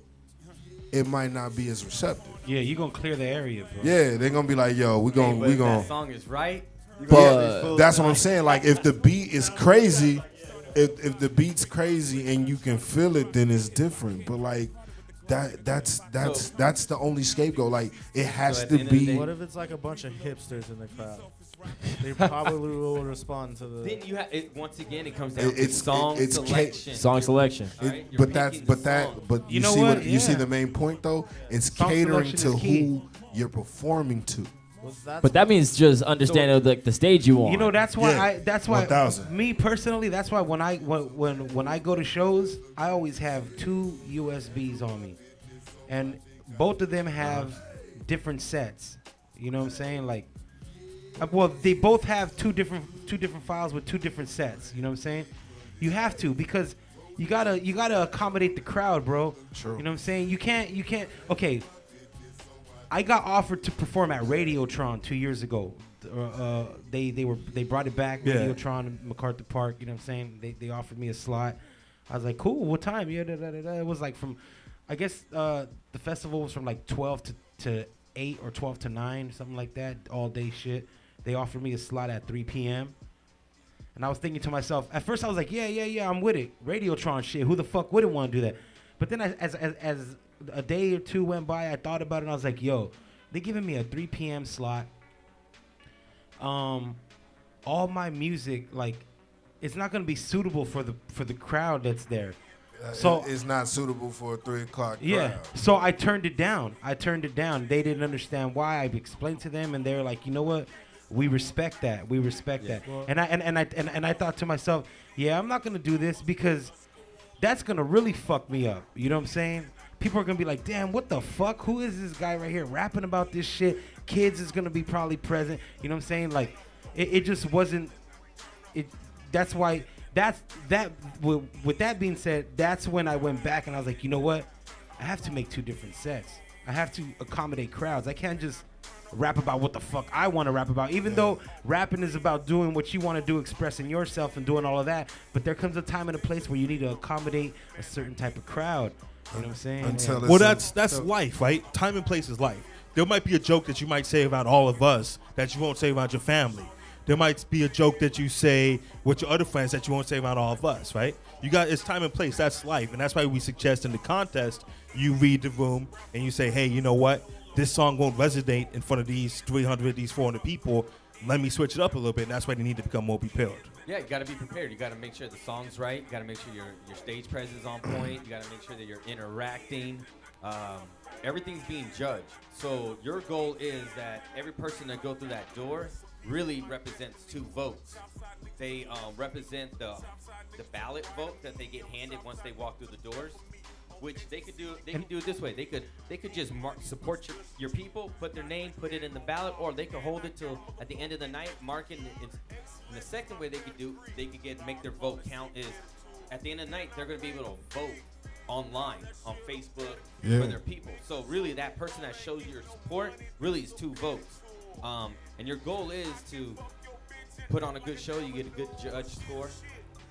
it might not be as receptive. Yeah, you gonna clear the area, bro. Yeah, they're gonna be like, yo, we But if gonna. that song is right. But that's what I'm saying. Like if the beat is crazy, if the beat's crazy and you can feel it, then it's different. But like that's the only scapegoat. Like it has at to the end of the be. day- What if it's like a bunch of hipsters in the crowd? They probably will respond to the. Then you have it once again. It comes down to It's- song it's selection. song selection. All right? You're But that's picking but that songs. but You you know see what? you see Yeah. the main point though. It's Song catering selection to is key. who you're performing to. But that means just understanding like the stage you on. You know, that's why Yeah, that's why 1000. me personally, that's why when I go to shows, I always have 2 USBs on me. And both of them have different sets. You know what I'm saying? Like well, they both have two different files with 2 different sets. You know what I'm saying? You have to because you gotta accommodate the crowd, bro. Sure. You know what I'm saying? You can't. Okay, I got offered to perform at Radiotron 2 years ago. They brought it back, Yeah. Radiotron in MacArthur Park. You know what I'm saying? They offered me a slot. I was like, cool. What time? Yeah, It was like from, I guess the festival was from like 12 to 8 or 12 to 9, something like that. All day shit. They offered me a slot at 3 p.m. And I was thinking to myself, at first I was like, yeah, I'm with it. Radiotron shit. Who the fuck wouldn't want to do that? But then as a day or two went by, I thought about it and I was like, yo, they giving me a 3 p.m. slot. All my music, like, it's not gonna be suitable for the crowd that's there. So it's not suitable for a 3 o'clock yeah. crowd. So I turned it down. They didn't understand why. I explained to them, and they were like, you know what? We respect that. We respect that. Well- And I thought to myself, yeah, I'm not gonna do this because that's gonna really fuck me up. You know what I'm saying? People are gonna be like, damn, what the fuck? Who is this guy right here rapping about this shit? Kids is gonna be probably present. You know what I'm saying? Like, it just wasn't. It. That's why. With that being said, that's when I went back and I was like, you know what? I have to make 2 different sets. I have to accommodate crowds. I can't just rap about what the fuck I want to rap about. Even though rapping is about doing what you want to do, expressing yourself and doing all of that. But there comes a time and a place where you need to accommodate a certain type of crowd. You know what I'm saying? Until Yeah. it's Well, that's life, right? Time and place is life. There might be a joke that you might say about all of us that you won't say about your family. There might be a joke that you say with your other friends that you won't say about all of us, right? It's time and place. That's life, and that's why we suggest in the contest you read the room and you say, hey, you know what? This song won't resonate in front of these 300, these 400 people. Let me switch it up a little bit, and that's why they need to become more prepared. Yeah, you got to be prepared. You got to make sure the song's right. You got to make sure your stage presence is on point. You got to make sure that you're interacting. Everything's being judged. So your goal is that every person that go through that door really represents 2 votes. They represent the ballot vote that they get handed once they walk through the doors, which they could do. They could do it this way. They could just support your people, put their name, put it in the ballot, or they could hold it till at the end of the night, mark it. And the second way they could make their vote count is at the end of the night they're going to be able to vote online on Facebook for their people. So really, that person that shows your support really is 2 votes. And your goal is to put on a good show. You get a good judge score.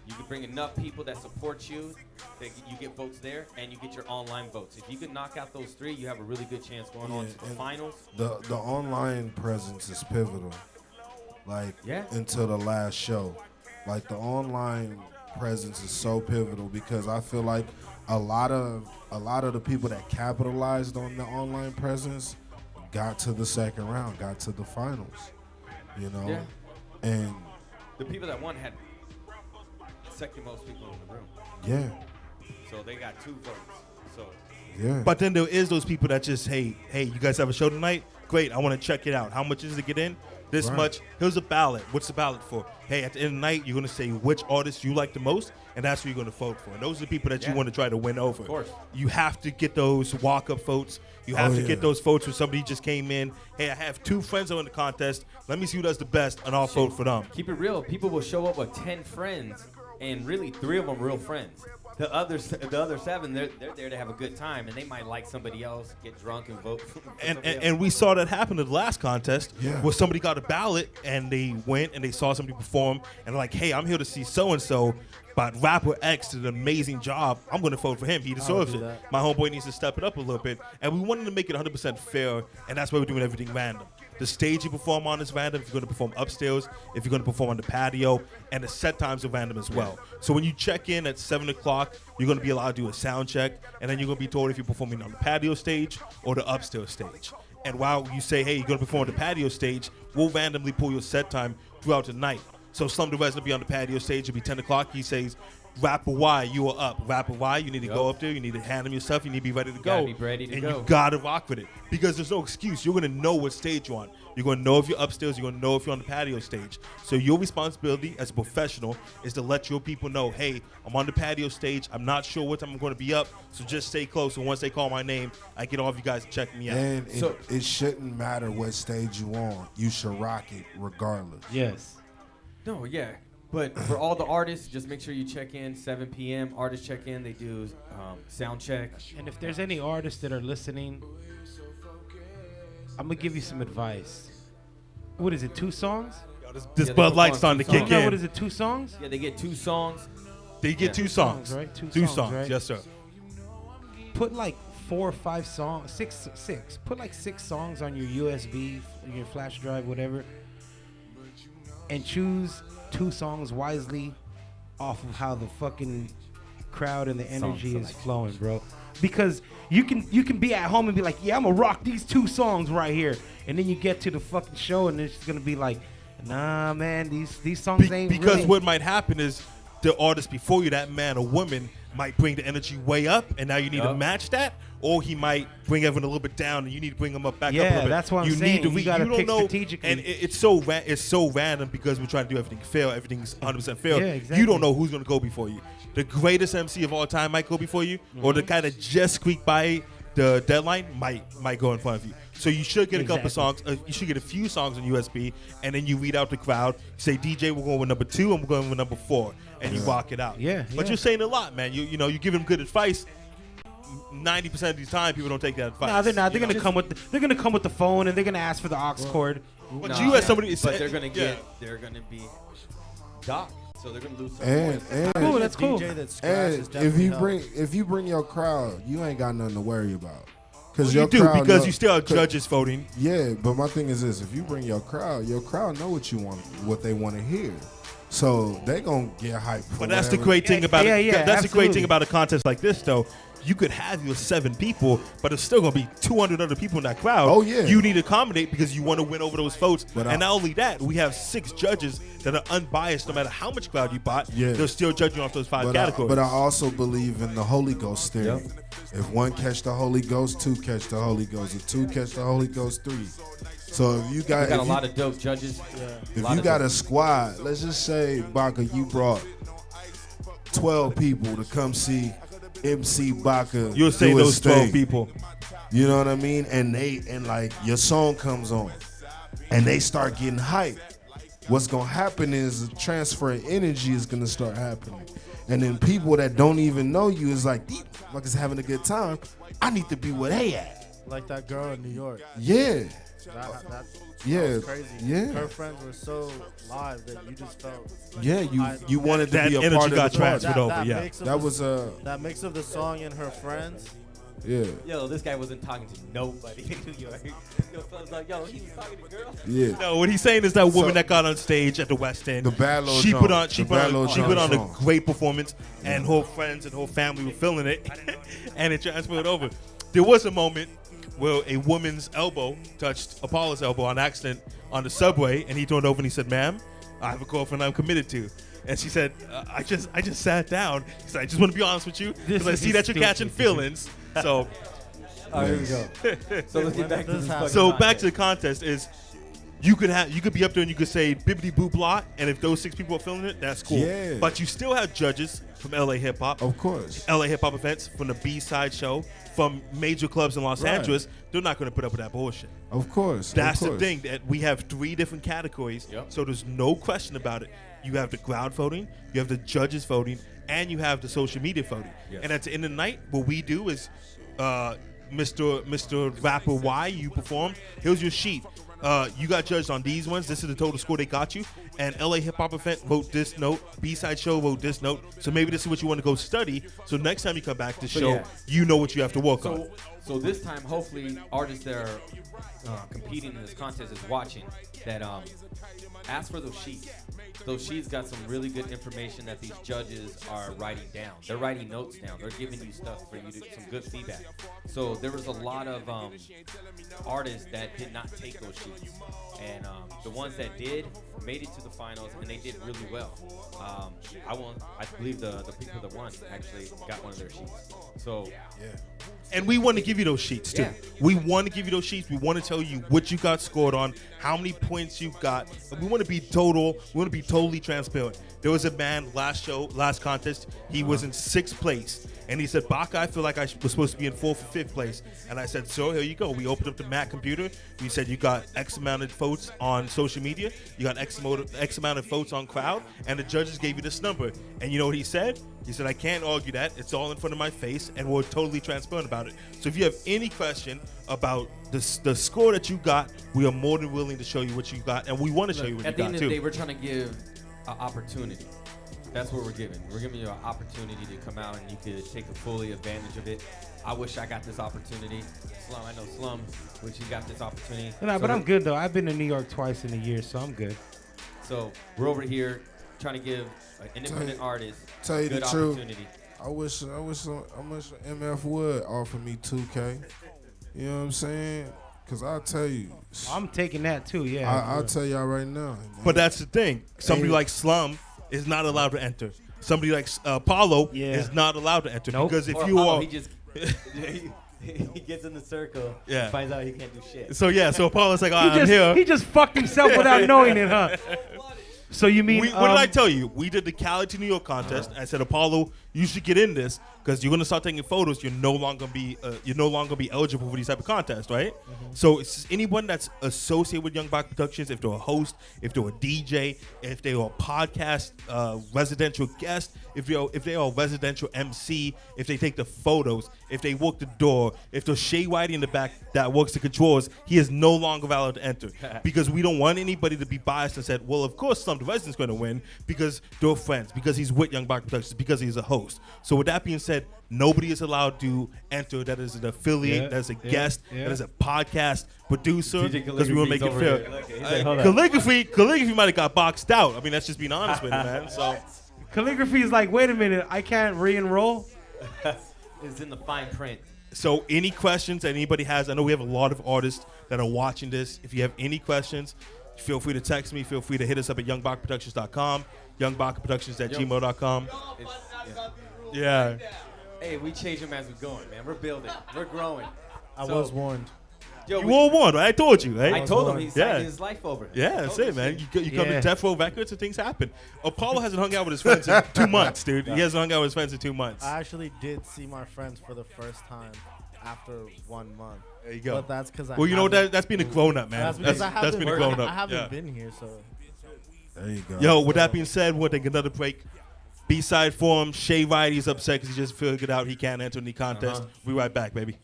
You can bring enough people that support you, that you get votes there, and you get your online votes. If you can knock out those 3, you have a really good chance going on to the finals. The online presence is pivotal. Like until the last show. Like the online presence is so pivotal because I feel like a lot of the people that capitalized on the online presence got to the second round, got to the finals, you know? Yeah. And the people that won had second most people in the room. Yeah. So they got 2 votes. So yeah. But then there is those people that just, hey, you guys have a show tonight? Great, I want to check it out. How much is it to get in? This much. Here's a ballot. What's the ballot for? Hey, at the end of the night, you're going to say which artist you like the most, and that's who you're going to vote for. And those are the people that you want to try to win over. Of course. You have to get those walk-up votes. You have to get those votes where somebody just came in. Hey, I have 2 friends on the contest. Let me see who does the best, and I'll vote for them. Keep it real. People will show up with 10 friends, and really 3 of them real friends. The other 7, they're there to have a good time, and they might like somebody else, get drunk, and vote for And we saw that happen at the last contest where somebody got a ballot and they went and they saw somebody perform and they're like, hey, I'm here to see so-and-so, but rapper X did an amazing job. I'm going to vote for him. He deserves it. My homeboy needs to step it up a little bit. And we wanted to make it 100% fair, and that's why we're doing everything random. The stage you perform on is random. If you're going to perform upstairs, if you're going to perform on the patio, and the set times are random as well. So when you check in at 7 o'clock, you're going to be allowed to do a sound check, and then you're going to be told if you're performing on the patio stage or the upstairs stage. And while you say, hey, you're going to perform on the patio stage, we'll randomly pull your set time throughout the night. So Slum the Resident will be on the patio stage. It'll be 10 o'clock. He says, Rapper Y, you are up. Rapper Y, you need to go up there. You need to hand him your stuff. You need to be ready to go. Be ready to and go. you got to rock with it. Because there's no excuse. You're going to know what stage you're on. You're going to know if you're upstairs. You're going to know if you're on the patio stage. So your responsibility as a professional is to let your people know, hey, I'm on the patio stage. I'm not sure what time I'm going to be up. So just stay close. And once they call my name, I get all of you guys to check me out. And it shouldn't matter what stage you on. You should rock it regardless. Yes. No, yeah. But for all the artists, just make sure you check in 7 p.m. Artists check in. They do sound check. And if there's any artists that are listening, I'm going to give you some advice. What is it, 2 songs? This Bud Light's starting to kick in. What is it, 2 songs? Yeah, they get 2 songs. They get 2 songs. Right? 2 songs, right? yes, sir. Put like 4 or 5 songs, 6. Put like 6 songs on your USB, your flash drive, whatever, and choose 2 songs wisely off of how the fucking crowd and the energy is flowing, bro. Because you can be at home and be like, yeah, I'm gonna rock these 2 songs right here, and then you get to the fucking show and it's gonna be like, nah, man, these songs ain't because really. What might happen is the artist before you, that man or woman, might bring the energy way up, and now you need to match that, or he might bring everyone a little bit down, and you need to bring them up back up a little bit. That's what I'm saying. You gotta pick strategically. And it's so random because we're trying to do everything fair. Everything's 100% fair. Yeah, exactly. You don't know who's gonna go before you. The greatest MC of all time might go before you, or the guy that just squeaked by the deadline might go in front of you. So you should get a couple songs. You should get a few songs on USB, and then you read out the crowd. Say, DJ, we're going with number 2, and we're going with number 4, and you rock it out. But you're saying a lot, man. You know, you give them good advice. 90% of the time, people don't take that advice. No, they're not. They're gonna come with the phone, and they're gonna ask for the aux cord. But you as somebody, but they're gonna be docked. So they're gonna lose some points. Cool, that's cool. And if you bring your crowd, you ain't got nothing to worry about. Well, you do because you still have judges voting. Yeah, but my thing is this: if you bring your crowd know what they want to hear. So they gonna get hyped. But that's the great thing about it. That's the great thing about a contest like this, though. You could have your 7 people, but it's still gonna be 200 other people in that crowd. Oh yeah. You need to accommodate because you want to win over those votes. And not only that, we have 6 judges that are unbiased. No matter how much crowd you bought, they'll still judge you off those 5 categories. But I also believe in the Holy Ghost theory. If 1 catch the Holy Ghost, 2 catch the Holy Ghost. If 2 catch the Holy Gust, 3. So if you got a lot of dope judges. If you got a squad, let's just say, BACA, you brought 12 people to come see MC BACA. You'll say those 12 people. You know what I mean? And like your song comes on and they start getting hyped. What's gonna happen is the transfer of energy is gonna start happening. And then people that don't even know you is like, these motherfuckers having a good time. I need to be where they at. Like that girl in New York. Yeah. That was crazy. Yeah. Her friends were so live that you just felt. Yeah, you wanted to that be a energy part of got the party. transferred over. That mix of the song and her friends. Yeah. Yo, this guy wasn't talking to nobody in New York. Yo, was like, yo, he was talking to girls. Yeah. No, what he's saying is that woman that got on stage at the West End, the bad she put on a great performance, and her friends and her family were feeling it, and it transferred over. There was a moment where a woman's elbow touched Apollo's elbow on accident on the subway, and he turned over and he said, "Ma'am, I have a girlfriend I'm committed to." And she said, I just sat down. He said, "I just want to be honest with you because I see that you're catching feelings." So All right, here we go. So let's get back to this fucking So back contest. to the contest is you could be up there and you could say bibbity boop blah, and if those 6 people are filming it, that's cool. Yeah. But you still have judges from LA Hip Hop, Of course. LA Hip Hop events, from the B-side show, from major clubs in Los Right. Angeles. They're not going to put up with that bullshit. Of course. That's of the course. thing, that we have 3 different categories, Yep. so there's no question about it. You have the crowd voting, you have the judges voting, and you have the social media voting. Yes. And at the end of the night, what we do is, Mr. Rapper Y, you performed. Here's your sheet. You got judged on these ones. This is the total score they got you. And LA Hip Hop event, vote this note. B-side show, vote this note. So maybe this is what you want to go study. So next time you come back to show, yeah. you know what you have to work on. So this time, hopefully, artists that are competing in this contest is watching. That ask for those sheets. Those sheets got some really good information that these judges are writing down. They're writing notes down. They're giving you stuff for you to some good feedback. So there was a lot of artists that did not take those sheets, and the ones that did made it to the finals, and they did really well. I believe the people that won actually got one of their sheets. So And we want to give you those sheets too. Yeah. We want to give you those sheets. We want to tell you what you got scored on, how many points you got. And we want to be totally transparent. There was a man last contest. He was in 6th place, and he said, "BACA, I feel like I was supposed to be in 4th or 5th place." And I said, "So here you go." We opened up the Mac computer. We said, "You got X amount of votes on social media. You got X amount of votes on crowd," and the judges gave you this number. And you know what he said? He said, "I can't argue that. It's all in front of my face, and we're totally transparent about it." So if you have any question about the score that you got, we are more than willing to show you what you got, and we want to show you what you at the got end of too. the day, we're trying to give an opportunity. That's what we're giving. We're giving you an opportunity to come out and you could take fully advantage of it. I wish I got this opportunity. Slum, I know Slum, wish you got this opportunity. No, So but I'm good though. I've been to New York twice in a year, so I'm good. So we're over here trying to give an independent artist Tell you good the truth. opportunity. I wish MF would offer me 2K. You know what I'm saying? Because I'll tell you. I'm taking that too. Yeah. I'll tell y'all right now. Man. But that's the thing. Somebody Hey. like Slum is not allowed to enter. Somebody like Paulo Yeah. is not allowed to enter Nope. because if Or you Apollo, are, he just He gets in the circle. Yeah. Finds out he can't do shit. so Apollo's like, "All right, I'm he here." just fucked himself without knowing it, huh? So you mean What did I tell you? We did the Cali to New York contest. I said, "Apollo, you should get in this because you're gonna start taking photos. You're no longer be eligible for these type of contests, right?" So it's anyone that's associated with Young Bach Productions, if they're a host, if they're a DJ, if they're a podcast residential guest, if they are a residential MC, if they take the photos, if they walk the door, if there's Shaye Whitey in the back that works the controls, he is no longer valid to enter because we don't want anybody to be biased and said, "Well, of course, Slum the Resident's going to win because they're friends, because he's with Young Bach Productions, because he's a host." So with that being said, nobody is allowed to enter that is an affiliate, that is a guest, that is a podcast producer, DJ because we want to make it Calligraphy's fair. over here. Look, he's like, hold up. Calligraphy might have got boxed out. I mean, that's just being honest with you, man. So Calligraphy is like, wait a minute, I can't re-enroll? It's in the fine print. So any questions that anybody has, I know we have a lot of artists that are watching this. If you have any questions, feel free to text me. Feel free to hit us up at youngbachproductions.com, youngbachproductions@gmail.com. Yeah. Hey, we change them as we're going, man. We're building. We're growing. I So- was warned. Yo, You all won, right? I told you, right? I told him he's Yeah. signing his life over. Yeah, that's it, man. You come Yeah. to Death Row Records and things happen. Apollo hasn't hung out with his friends in 2 months, dude. He hasn't hung out with his friends in 2 months. I actually did see my friends for the first time after 1 month. There you go. But that's because I. Well, you know what? haven't- That's being a grown up, man. That's because I That's haven't being a grown up. I haven't Yeah. been here, so. There you go. Yo, with that being said, we'll take another break. B-side forum, Shaye Whitey's upset because he just figured out he can't enter any contest. We right back, baby.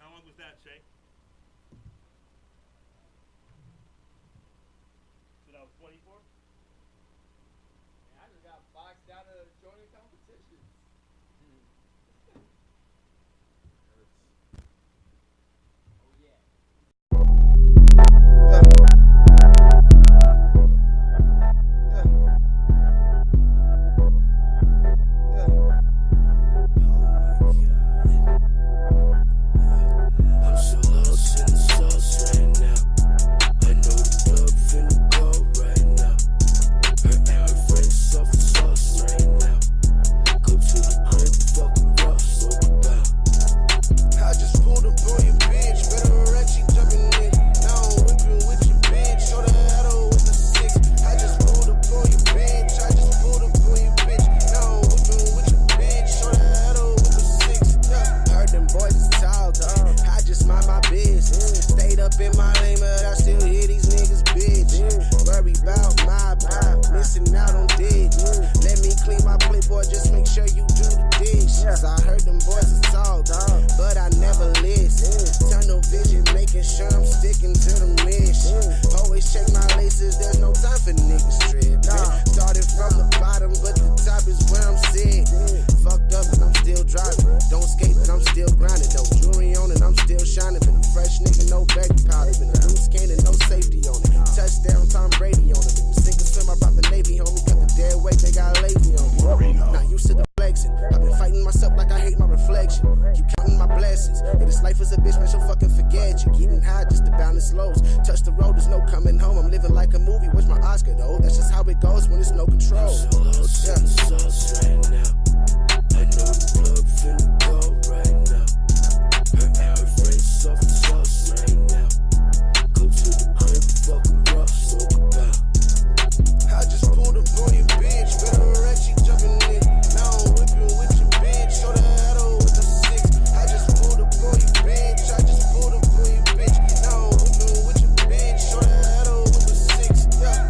How long was that, Shaye? So that was 24? I just got boxed out of joining competition. you do the dishes. I heard them voices talk, but I never listen. Tunnel vision, making sure I'm sticking to the mission. Always check my laces, there's no time for niggas tripping. Started from the bottom, but the top is where I'm sitting. Fucked up and I'm still driving. Don't skate, but I'm still grinding. No jewelry on it, I'm still shining. Been a fresh nigga, no baby powder. Been a loose cannon, no safety on it. Touchdown, Tom Brady on it. If you sink or swim, I brought the Navy, homie. Cut the dead weight, they got lazy on me. Not used to the flexing. I've been fighting myself like I hate my reflection. Keep counting my blessings. And this life is a bitch, man, she'll fucking forget you. Getting high just to balance lows. Touch the road, there's no coming home. I'm living like a movie. Where's my Oscar, though? That's just how it goes when there's no control. Yeah. Right now. I know the plug finna go right now. Her air friends off the sauce right now. Go to the crib, fucking rough, so about. I just pulled up on your bitch, better wreck, she jumping in. Now I'm whipping with your bitch, show the head with the six. I just pulled up on your bitch, I just pulled up on your bitch. Now I'm whipping with your bitch, show the head with the six. Yeah.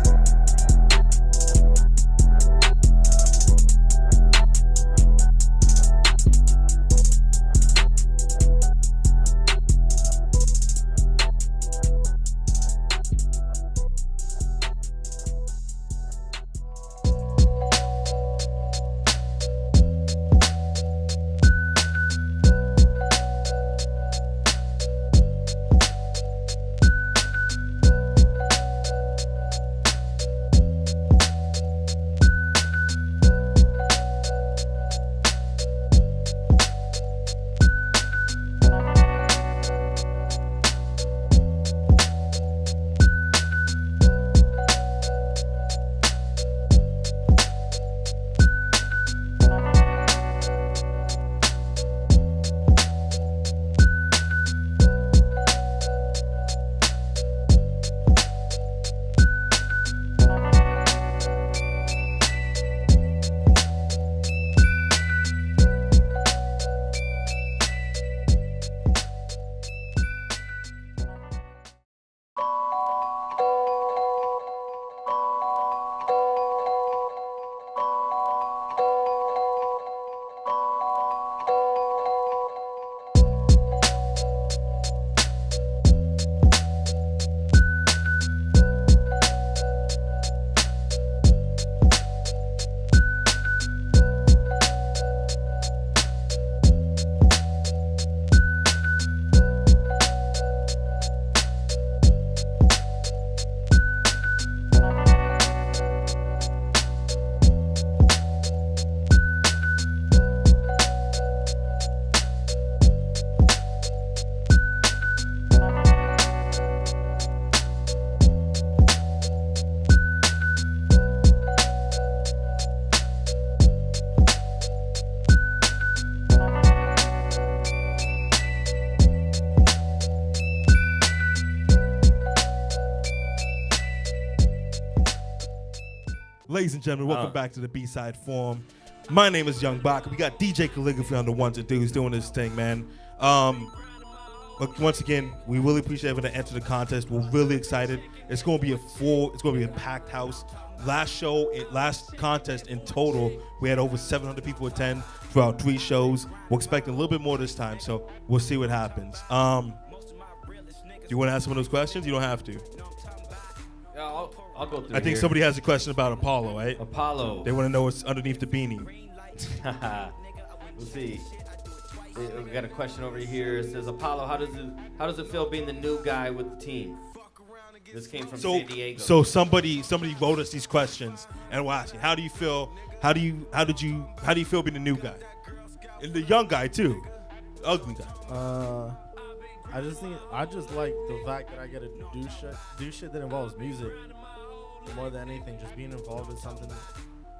Ladies and gentlemen, welcome back to the B-Side Forum. My name is Young BACA. We got DJ CALIGRAPHY on the ones and twos doing this thing, man. Look, once again, we really appreciate everyone to enter the contest. We're really excited. It's going to be a packed house. Last contest in total, we had over 700 people attend throughout 3 shows. We're expecting a little bit more this time, so we'll see what happens. Do you want to ask some of those questions? You don't have to. Yeah, I'll go through. I think somebody has a question about Apollo, right? Apollo. They want to know what's underneath the beanie. Let's see. We got a question over here. It says, Apollo, how does it feel being the new guy with the team? This came from San Diego. So somebody wrote us these questions and we're asking, how do you feel? How do you feel being the new guy? And the young guy too. The ugly guy. I just like the fact that I get to do shit that involves music more than anything. Just being involved with something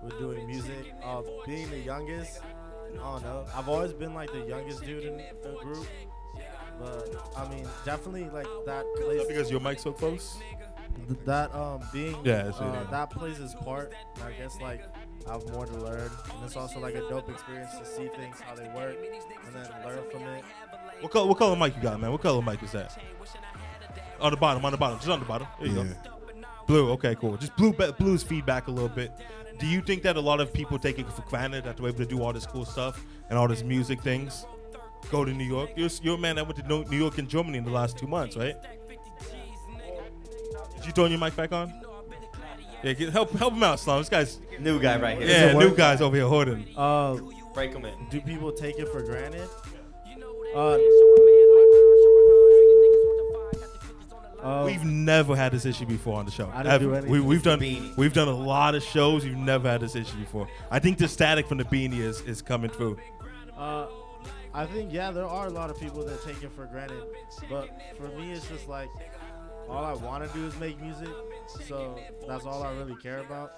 with doing music. Being the youngest, I don't know. I've always been like the youngest dude in the group, but I mean, definitely like that plays. Because your mic's so close. That that plays his part. I guess like I have more to learn, and it's also like a dope experience to see things how they work, and then learn from it. What color mic you got, man? What color mic is that? On the bottom, just on the bottom. There you go. Blue. Okay, cool. Just blue's feedback a little bit. do you think that a lot of people take it for granted that they're able to do all this cool stuff and all this music things? Go to New York. You're a man that went to New York and Germany in the last 2 months, right? Did you turn your mic back on? Yeah, help him out, Slum. This guy's New guy right here. yeah, new guy's over here holding. Break him in. Do people take it for granted? We've never had this issue before on the show. I didn't do anything. We've done a lot of shows. We've never had this issue before. I think the static from the beanie is coming through. I think there are a lot of people that take it for granted, but for me it's just like all I want to do is make music, so that's all I really care about.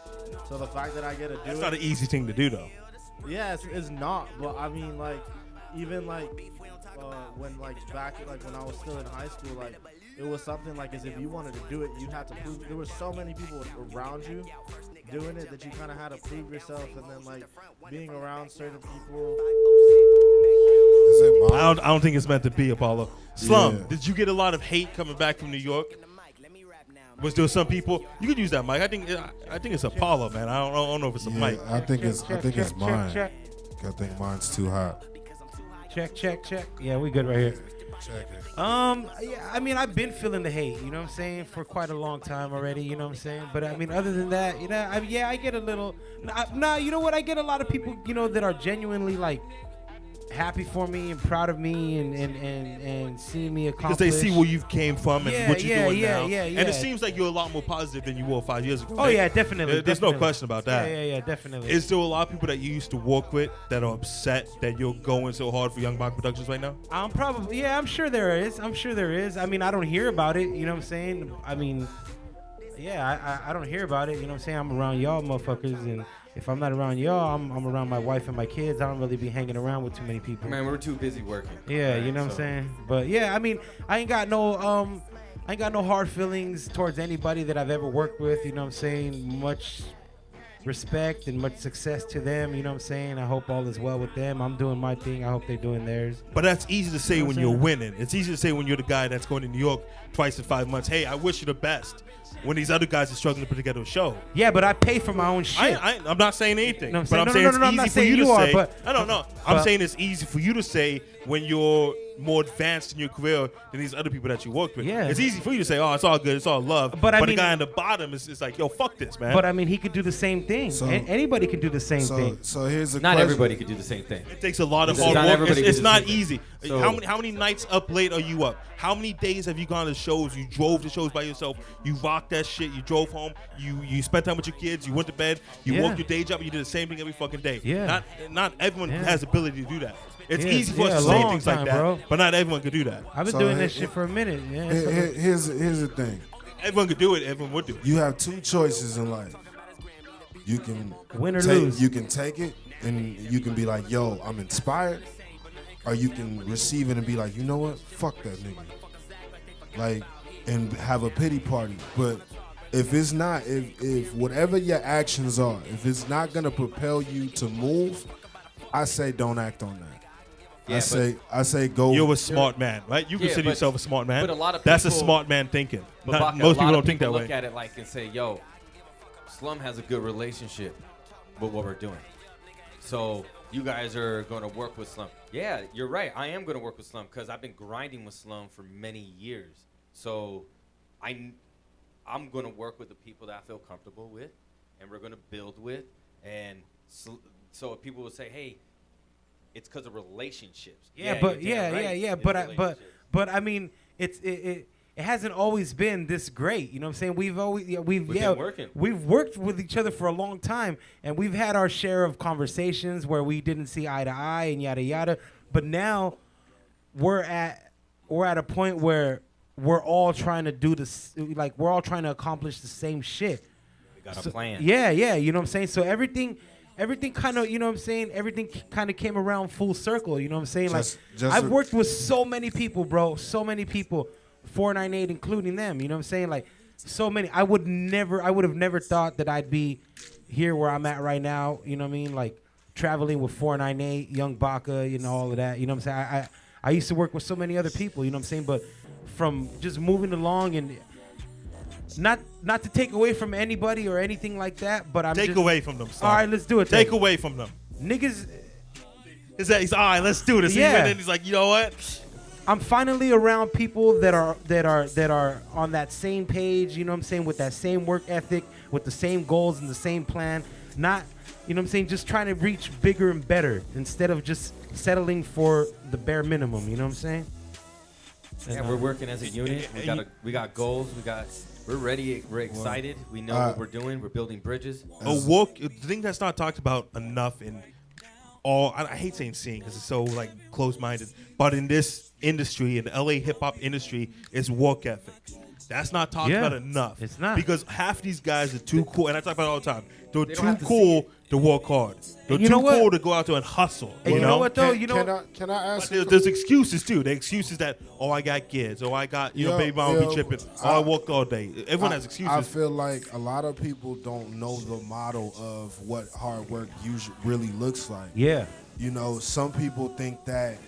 So the fact that I get to do That's not an easy thing to do though. Yeah, it's not. But I mean, like, even like when like back like when I was still in high school, like it was something like as if you wanted to do it, you had to prove. There were so many people around you doing it that you kind of had to prove yourself, and then like being around certain people. Is it mine? I don't think it's meant to be, Apollo. Slum, Yeah. did you get a lot of hate coming back from New York? Was there some people? You could use that mic. I think it's Apollo, man. I don't know if it's a mic. I think it's mine. Check. I think mine's too hot. Check. Yeah, we good right here. Check it. Yeah, I mean, I've been feeling the hate, you know what I'm saying, for quite a long time already, you know what I'm saying? But I mean, other than that, you know, I get a little, you know what? I get a lot of people, you know, that are genuinely like happy for me and proud of me and seeing me accomplish. Because they see where you've came from and what you're doing now. Yeah. And it seems like you're a lot more positive than you were 5 years ago. Oh, yeah, definitely. There's no question about that. Yeah, definitely. Is there a lot of people that you used to work with that are upset that you're going so hard for Young Bach Productions right now? I'm sure there is. I mean, I don't hear about it, you know what I'm saying? I mean, yeah, I don't hear about it, you know what I'm saying? I'm around y'all motherfuckers, and if I'm not around y'all, I'm around my wife and my kids. I don't really be hanging around with too many people. Man, we're too busy working. Yeah, you know what I'm saying? But yeah, I mean, I ain't got no hard feelings towards anybody that I've ever worked with, you know what I'm saying? Much respect and much success to them, you know what I'm saying? I hope all is well with them. I'm doing my thing. I hope they're doing theirs. But that's easy to say You know when what I'm you're saying? winning. It's easy to say when you're the guy that's going to New York twice in 5 months. Hey, I wish you the best. When these other guys are struggling to put together a show. Yeah, but I pay for my own shit. I'm not saying anything. No, I'm but saying- I'm no, saying no, it's no, I'm easy not for saying you to you are, say. but- I don't know. I'm but- saying it's easy for you to say when you're more advanced in your career than these other people that you work with. Yeah. It's easy for you to say, oh, it's all good, it's all love. But I the mean- guy on the bottom is like, yo, fuck this, man. But I mean, he could do the same thing. So- Anybody can do the same thing. So here's a Not question. everybody could do the same thing. It takes a lot of Not hard work. everybody It's can do not the same easy. thing. So- How many nights up late are you up? How many days have you gone to shows? You drove to shows by yourself. You rocked that shit. You drove home. You spent time with your kids. You went to bed. You Yeah. worked your day job. You did the same thing every fucking day. Yeah. Not everyone Yeah. has the ability to do that. It's Yeah, easy for yeah, us a to say long things time, like that, bro. but not everyone could do that. I've been So doing here- this shit for a minute. Yeah. Here's the thing. Everyone could do it. Everyone would do it. You have two choices in life. You can Win or take, lose. You can take it and you can be like, yo, I'm inspired. Or you can receive it and be like, you know what? Fuck that nigga. Like, and have a pity party. But if it's not, if whatever your actions are, if it's not gonna propel you to move, I say don't act on that. Yeah, I say go. You're a smart man, right? You Yeah, consider but- yourself a smart man. but a lot of That's a people- smart man thinking. But Not- Baca, most a people lot don't of think that people way. look at it like and say, yo, Slum has a good relationship with what we're doing. So you guys are going to work with Slum. Yeah, you're right. I am going to work with Slum because I've been grinding with Slum for many years. So I'm going to work with the people that I feel comfortable with and we're going to build with. And so if people will say, hey, it's because of relationships. Yeah, you're but damn right, yeah. it's But relationships. I mean, it hasn't always been this great. You know what I'm saying? We've been working. We've worked with each other for a long time, and we've had our share of conversations where we didn't see eye to eye and yada yada. But now we're at a point where we're all trying to do this. Like we're all trying to accomplish the same shit. We got a plan. Yeah. You know what I'm saying? So everything kind of, you know what I'm saying? Everything kind of came around full circle. You know what I'm saying? Just I've worked with so many people, bro. So many people, 498 including them. You know what I'm saying? Like so many. I would have never thought that I'd be here where I'm at right now. You know what I mean? Like traveling with 498, Young BACA, you know, all of that. You know what I'm saying? I used to work with so many other people. You know what I'm saying? But from just moving along and not to take away from anybody or anything like that, but I'm Take just, away from them. Son. All right, let's do it. Take then. away from them. Niggas. He's all right. Let's do this. Yeah. And then he's like, you know what? I'm finally around people that are on that same page, you know what I'm saying, with that same work ethic, with the same goals and the same plan. Not, you know what I'm saying, just trying to reach bigger and better instead of just settling for the bare minimum, you know what I'm saying? Yeah, we're working as a unit. We got goals. We're ready. We're excited. We know what we're doing. We're building bridges. The thing that's not talked about enough in all, I hate saying scene because it's so like close-minded, but in this industry, in the LA hip-hop industry, is work ethic. That's not talked about enough. It's not. Because half these guys are too cool, and I talk about it all the time. They're They don't too have to cool to work hard. They're you too know what? cool to go out there and hustle. And you know what though? You know, Can I ask? There's excuses too. The excuses that I got kids, I got baby mama be tripping, I worked all day. Everyone has excuses. I feel like a lot of people don't know the model of what hard work usually really looks like. Yeah. You know, some people think that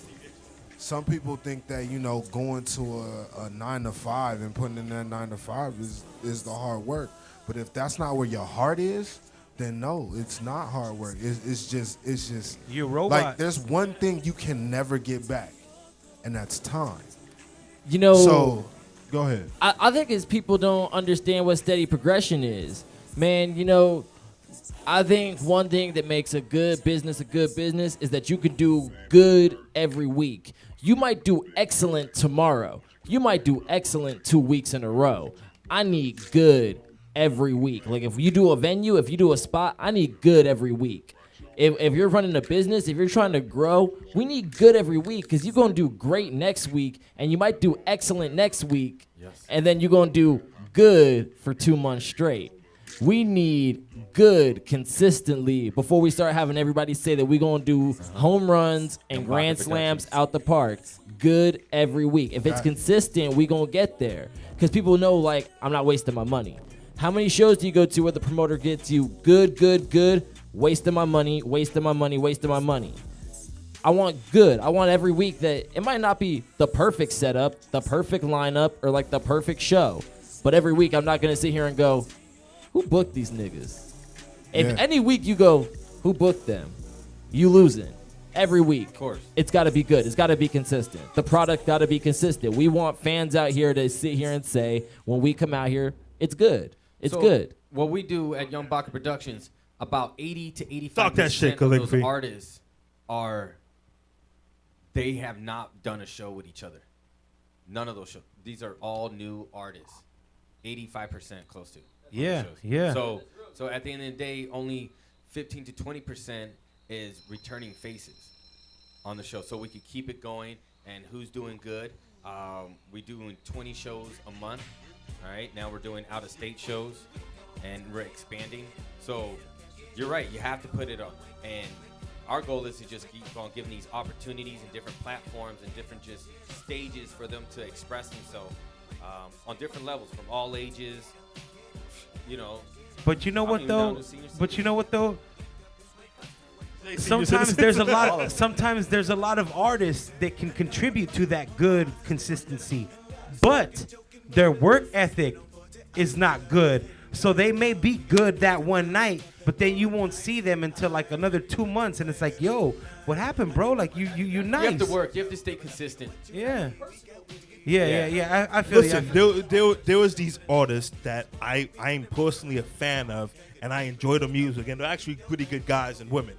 you know, going to a 9 to 5 and putting in that 9 to 5 is the hard work. But if that's not where your heart is, then no, it's not hard work. It's just you're a robot. like there's one thing you can never get back, and that's time. You know, So go ahead. I think it's people don't understand what steady progression is. Man, you know, I think one thing that makes a good business is that you can do good every week. You might do excellent tomorrow. You might do excellent 2 weeks in a row. I need good every week. Like if you do a venue, if you do a spot, I need good every week. If you're running a business, if you're trying to grow, we need good every week because you're going to do great next week and you might do excellent next week. Yes. And then you're going to do good for 2 months straight. We need good consistently before we start having everybody say that we're going to do home runs and grand slams out the park. Good every week. If it's consistent, we going to get there because people know, like, I'm not wasting my money. How many shows do you go to where the promoter gets you good, wasting my money? I want good. I want every week that it might not be the perfect setup, the perfect lineup, or like the perfect show. But every week I'm not going to sit here and go, who booked these niggas? If any week you go, who booked them? You losing. Every week. Of course. It's got to be good. It's got to be consistent. The product got to be consistent. We want fans out here to sit here and say, when we come out here, it's good. It's good. What we do at Young BACA Productions, about 80 to 85% Talk that shit, of those Calligraphy. artists they have not done a show with each other. None of those shows. These are all new artists. 85% close to. Yeah, shows. yeah. So at the end of the day, only 15 to 20% is returning faces on the show. So we could keep it going. And who's doing good? We doing 20 shows a month. All right, now we're doing out-of-state shows, and we're expanding. So you're right, you have to put it up. And our goal is to just keep on giving these opportunities and different platforms and different just stages for them to express themselves on different levels, from all ages, you know. But you know what even down though? to senior But you know what though? Senior Sometimes citizens. there's a lot of artists that can contribute to that good consistency, but their work ethic is not good. So they may be good that one night, but then you won't see them until like another 2 months, and it's like, yo, what happened, bro? Like you nice. You have to work. You have to stay consistent. Yeah. Yeah. I feel Listen, there was these artists that I'm personally a fan of, and I enjoy the music, and they're actually pretty good guys and women.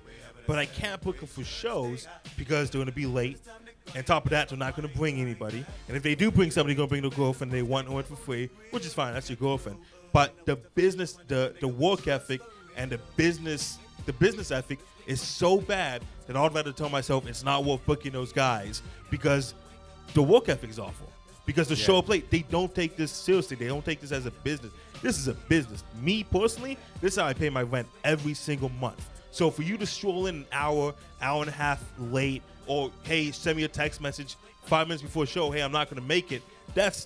But I can't book them for shows because they're going to be late. And top of that, they're not going to bring anybody. And if they do bring somebody, they're going to bring their girlfriend. They want it for free, which is fine. That's your girlfriend. But the business, the work ethic, and the business ethic is so bad that I'd rather tell myself it's not worth booking those guys because the work ethic is awful. Because the show up late, they don't take this seriously. They don't take this as a business. This is a business. Me personally, this is how I pay my rent every single month. So for you to stroll in an hour and a half late, or hey, send me a text message 5 minutes before the show, hey, I'm not going to make it, that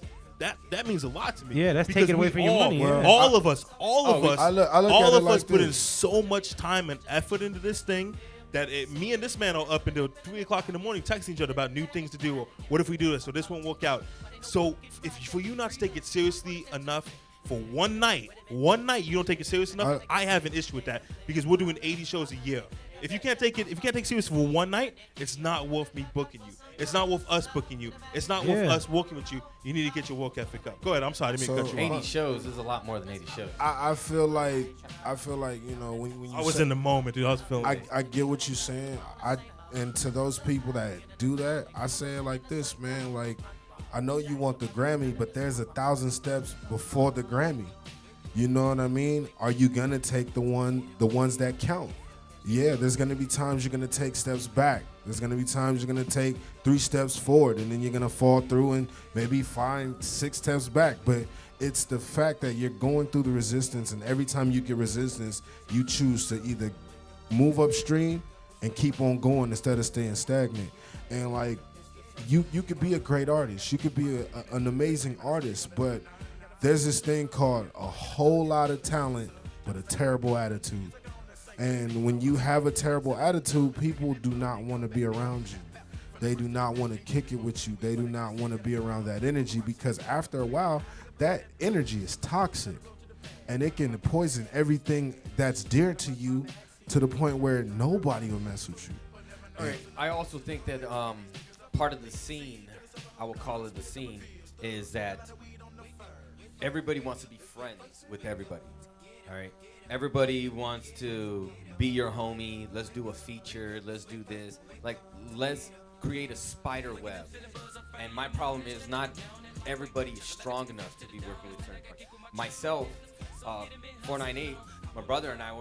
means a lot to me. Yeah, that's because taking away we from your money. Yeah. All of us I look at it like put in this. so much time and effort into this thing that me and this man are up until 3 o'clock in the morning texting each other about new things to do, or what if we do this, or this won't work out. So for you not to take it seriously enough for one night you don't take it serious enough, I have an issue with that because we're doing 80 shows a year. If you can't take it serious for one night, it's not worth me booking you. It's not worth us booking you. It's not worth us working with you. You need to get your work ethic up. Go ahead. I'm sorry, I didn't mean to cut you off. 80 shows is a lot more than 80 shows. I feel like you know when you. I was in the moment, dude. I was feeling. I get what you're saying. And to those people that do that, I say it like this, man. Like, I know you want the Grammy, but there's 1,000 steps before the Grammy. You know what I mean? Are you gonna take the ones that count? Yeah, there's gonna be times you're gonna take steps back. There's gonna be times you're gonna take 3 steps forward, and then you're gonna fall through and maybe find 6 steps back. But it's the fact that you're going through the resistance, and every time you get resistance, you choose to either move upstream and keep on going instead of staying stagnant. And like, you could be a great artist, you could be an amazing artist, but there's this thing called a whole lot of talent but a terrible attitude. And when you have a terrible attitude, people do not want to be around you. They do not want to kick it with you. They do not want to be around that energy, because after a while, that energy is toxic and it can poison everything that's dear to you to the point where nobody will mess with you. All right. I also think that part of the scene, I will call it the scene, is that everybody wants to be friends with everybody. All right. Everybody wants to be your homie. Let's do a feature. Let's do this. Like, let's create a spider web. And my problem is not everybody is strong enough to be working with certain people. Myself, 498, my brother and I,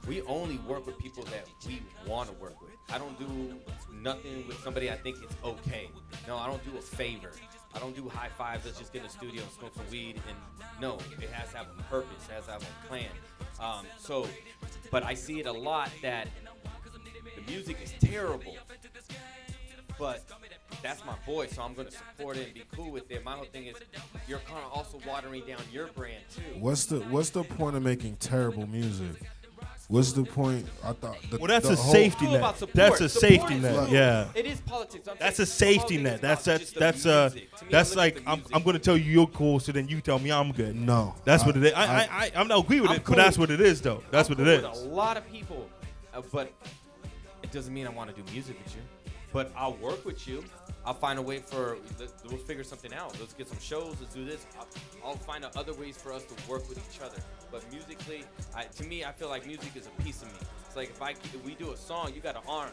we only work with people that we want to work with. I don't do nothing with somebody I think it's okay. No, I don't do a favor. I don't do high fives. Let's just get in the studio and smoke some weed. And no, it has to have a purpose. It has to have a plan. But I see it a lot that the music is terrible, but that's my boy, so I'm gonna support it and be cool with it. My whole thing is, you're kind of also watering down your brand too. What's the point of making terrible music? What's the point? I thought. That's a safety net. That's a safety net. Yeah. It is politics. That's a safety net. That's like I'm gonna tell you you're cool, so then you tell me I'm good. No. That's what it is. I'm not agree with it, but that's what it is, though. That's what it is. With a lot of people, but it doesn't mean I want to do music with you. But I'll work with you. I'll find a way we'll figure something out. Let's get some shows. Let's do this. I'll find other ways for us to work with each other. But musically, to me, I feel like music is a piece of me. It's like if we do a song, you got an arm.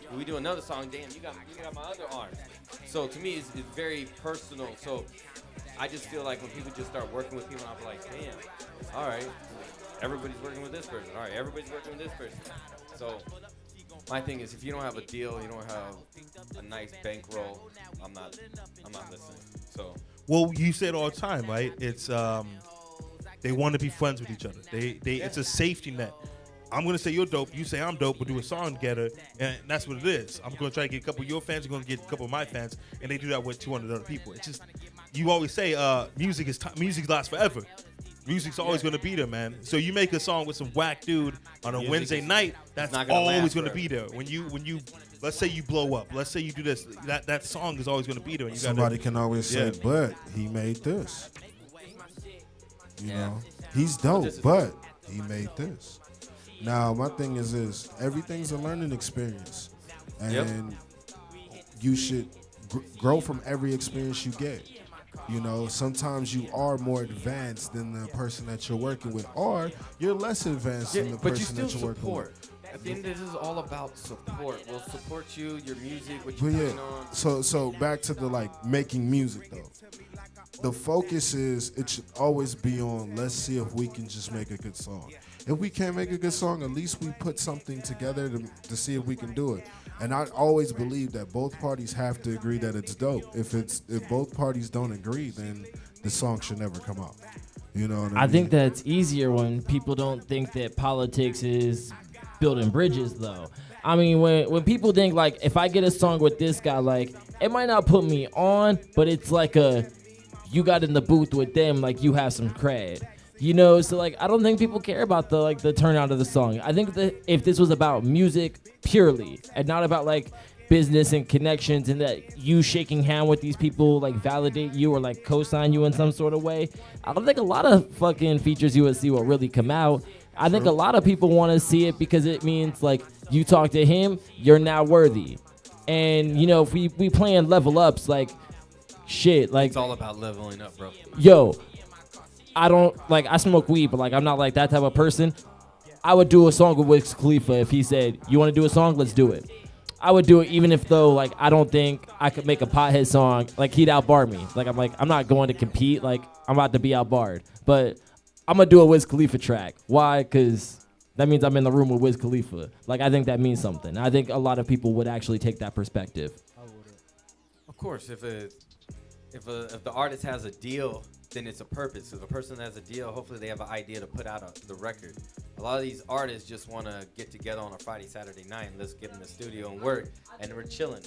If we do another song, damn, you got my other arm. So to me, it's very personal. So I just feel like when people just start working with people, I'll be like, damn, all right, everybody's working with this person. All right, everybody's working with this person. So my thing is, if you don't have a deal, you don't have a nice bankroll, I'm not listening. So. Well, you say it all the time, right? It's they want to be friends with each other. It's a safety net. I'm gonna say you're dope. You say I'm dope. We'll do a song together, and that's what it is. I'm gonna try to get a couple of your fans. You're gonna get a couple of my fans, and they do that with 200 other people. It's just, you always say music lasts forever. Music's always going to be there, man. So you make a song with some whack dude on a Wednesday night, that's always going to be there. When you let's say you blow up, let's say you do this, that song is always going to be there. And somebody can always say, but he made this. You know, he's dope, but he made this. Now, my thing is this: everything's a learning experience, and you should grow from every experience you get. You know, sometimes you are more advanced than the person that you're working with, or you're less advanced than the person that you're working with. At the end, this is all about support. We'll support you, your music, what you're putting on. So back to the making music though. The focus is it should always be on, let's see if we can just make a good song. If we can't make a good song, at least we put something together to see if we can do it. And I always believe that both parties have to agree that it's dope. If both parties don't agree, then the song should never come out. You know what I mean? I think that's easier when people don't think that politics is building bridges, though. I mean, when people think, like, if I get a song with this guy, like, it might not put me on, but it's like you got in the booth with them, like, you have some cred. You know, so like I don't think people care about the turnout of the song. I think that if this was about music purely and not about like business and connections, and that you shaking hand with these people like validate you or like co-sign you in some sort of way. I don't think a lot of fucking features you would see will really come out. I think a lot of people want to see it because it means like you talk to him, you're now worthy. And you know, if we playing level ups, like shit, like It's all about leveling up, bro. yo, I don't like, I smoke weed, but like I'm not like that type of person. I would do a song with Wiz Khalifa if he said, you want to do a song? Let's do it. I would do it even if though like I don't think I could make a pothead song, like he'd outbar me. Like I'm not going to compete, like I'm about to be outbarred. But I'm gonna do a Wiz Khalifa track. Why? Because that means I'm in the room with Wiz Khalifa. Like I think that means something. I think a lot of people would actually take that perspective. Of course, if the artist has a deal, then it's a purpose. If a person has a deal, hopefully they have an idea to put out the record. A lot of these artists just want to get together on a Friday, Saturday night, and let's get in the studio and work, and we're chilling.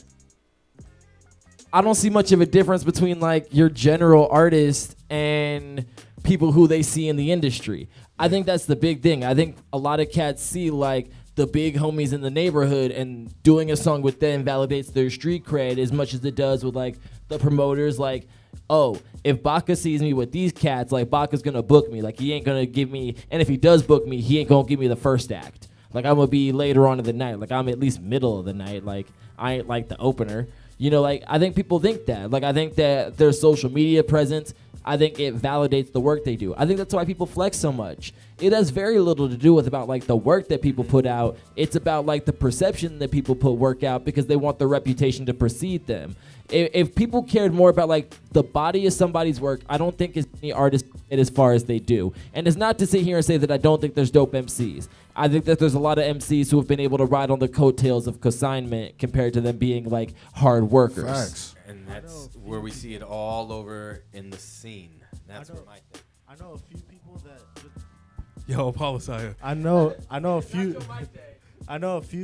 I don't see much of a difference between like your general artist and people who they see in the industry. I think that's the big thing. I think a lot of cats see like the big homies in the neighborhood, and doing a song with them validates their street cred as much as it does with like the promoters. Like, oh, if BACA sees me with these cats, like BACA's gonna book me. Like he ain't gonna give me, and if he does book me, he ain't gonna give me the first act. Like I'm gonna be later on in the night. Like I'm at least middle of the night. Like I ain't like the opener. You know, like I think people think that. Like I think that their social media presence, I think it validates the work they do. I think that's why people flex so much. It has very little to do with about like the work that people put out. It's about like the perception that people put work out because they want their reputation to precede them. If people cared more about like the body of somebody's work, I don't think as many artists get as far as they do. And it's not to sit here and say that I don't think there's dope MCs. I think that there's a lot of MCs who have been able to ride on the coattails of consignment compared to them being like hard workers. Facts. And that's where we see it all over in the scene. That's where my thing. I know a few people that just Yo, apologize. I know a few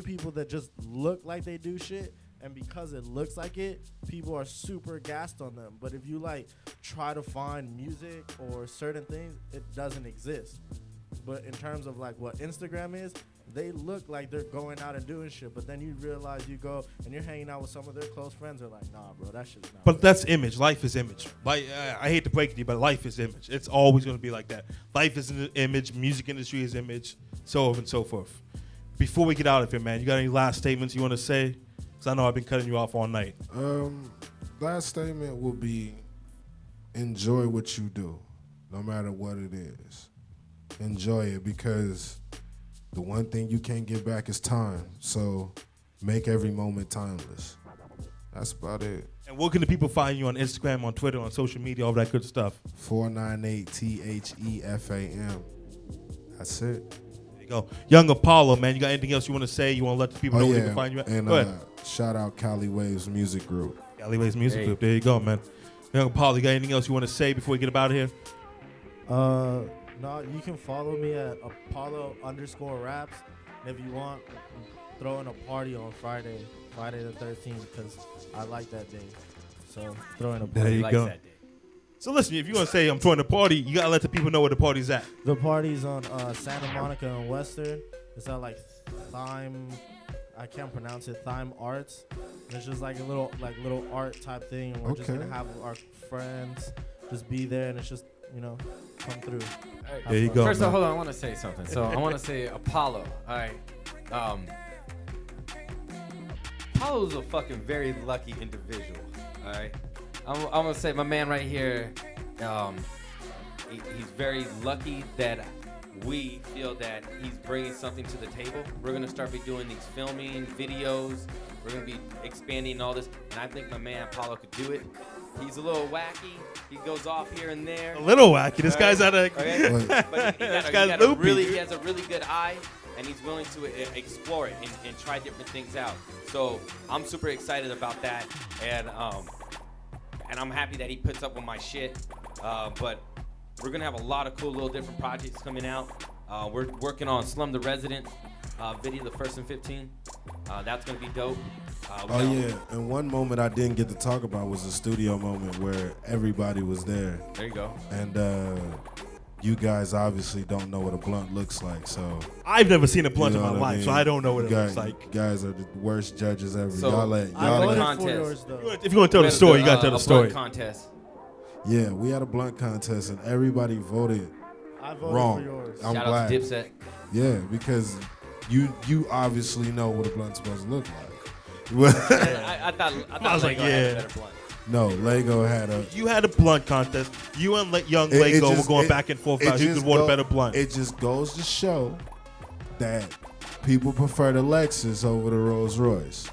people that just look like they do shit, and because it looks like it, people are super gassed on them. But if you like try to find music or certain things, it doesn't exist. But in terms of like what Instagram is, they look like they're going out and doing shit, but then you realize you go and you're hanging out with some of their close friends. They're like, nah, bro, that shit's not. But that's image. Life is image. Like I hate to break it to you, but life is image. It's always going to be like that. Life is an image. Music industry is image. So on and so forth. Before we get out of here, man, you got any last statements you want to say? Because I know I've been cutting you off all night. Last statement will be: enjoy what you do, no matter what it is. Enjoy it, because the one thing you can't get back is time. So make every moment timeless. That's about it. And where can the people find you on Instagram, on Twitter, on social media, all that good stuff? 498THEFAM. That's it. There you go. Young Apollo, man, you got anything else you want to say? You want to let the people know where they can find you at? And go ahead. shout out Cali Waves Music Group. Cali Waves Music Group. There you go, man. Young Apollo, you got anything else you want to say before we get up out of here? No, you can follow me at Apollo_raps. And if you want, throw in a party on Friday the 13th, because I like that day. So throw in a party. There you go. So listen, if you want to say I'm throwing a party, you got to let the people know where the party's at. The party's on Santa Monica and Western. It's at like Thyme, I can't pronounce it, Thyme Arts. And it's just like a little art type thing. And we're just going to have our friends just be there, and it's just, you know, come through. Right. There you go. First of all, hold on, I want to say something. So I want to say Apollo. All right. Apollo's a fucking very lucky individual. All right. I'm gonna say my man right here. He's very lucky that we feel that he's bringing something to the table. We're gonna start be doing these filming videos. We're gonna be expanding all this, and I think my man Apollo could do it. He's a little wacky. He goes off here and there. A little wacky. This guy's out of. Okay? But he has a really good eye, and he's willing to explore it and try different things out. So I'm super excited about that, and I'm happy that he puts up with my shit. But we're gonna have a lot of cool little different projects coming out. We're working on Slum the Resident video, the 1st and 15. That's gonna be dope. And one moment I didn't get to talk about was a studio moment where everybody was there. There you go. And you guys obviously don't know what a blunt looks like, so I've never seen a blunt you know in my what I life, mean? so I don't know what You it looks like. You guys are the worst judges ever. So, y'all let I y'all voted let. for yours though. If you want to tell the story, you got to tell the a story. blunt contest. Yeah, we had a blunt contest and everybody voted I voted wrong. for yours. I'm Shout glad. out to Dipset. Yeah, because you obviously know what a blunt's supposed to look like. I thought I was like, Lego had a yeah. better blunt. No, Lego had a. You had a blunt contest. You and young It Lego just- were going it- back and forth it about who just could want a go- better blunt. It just goes to show that people prefer the Lexus over the Rolls Royce.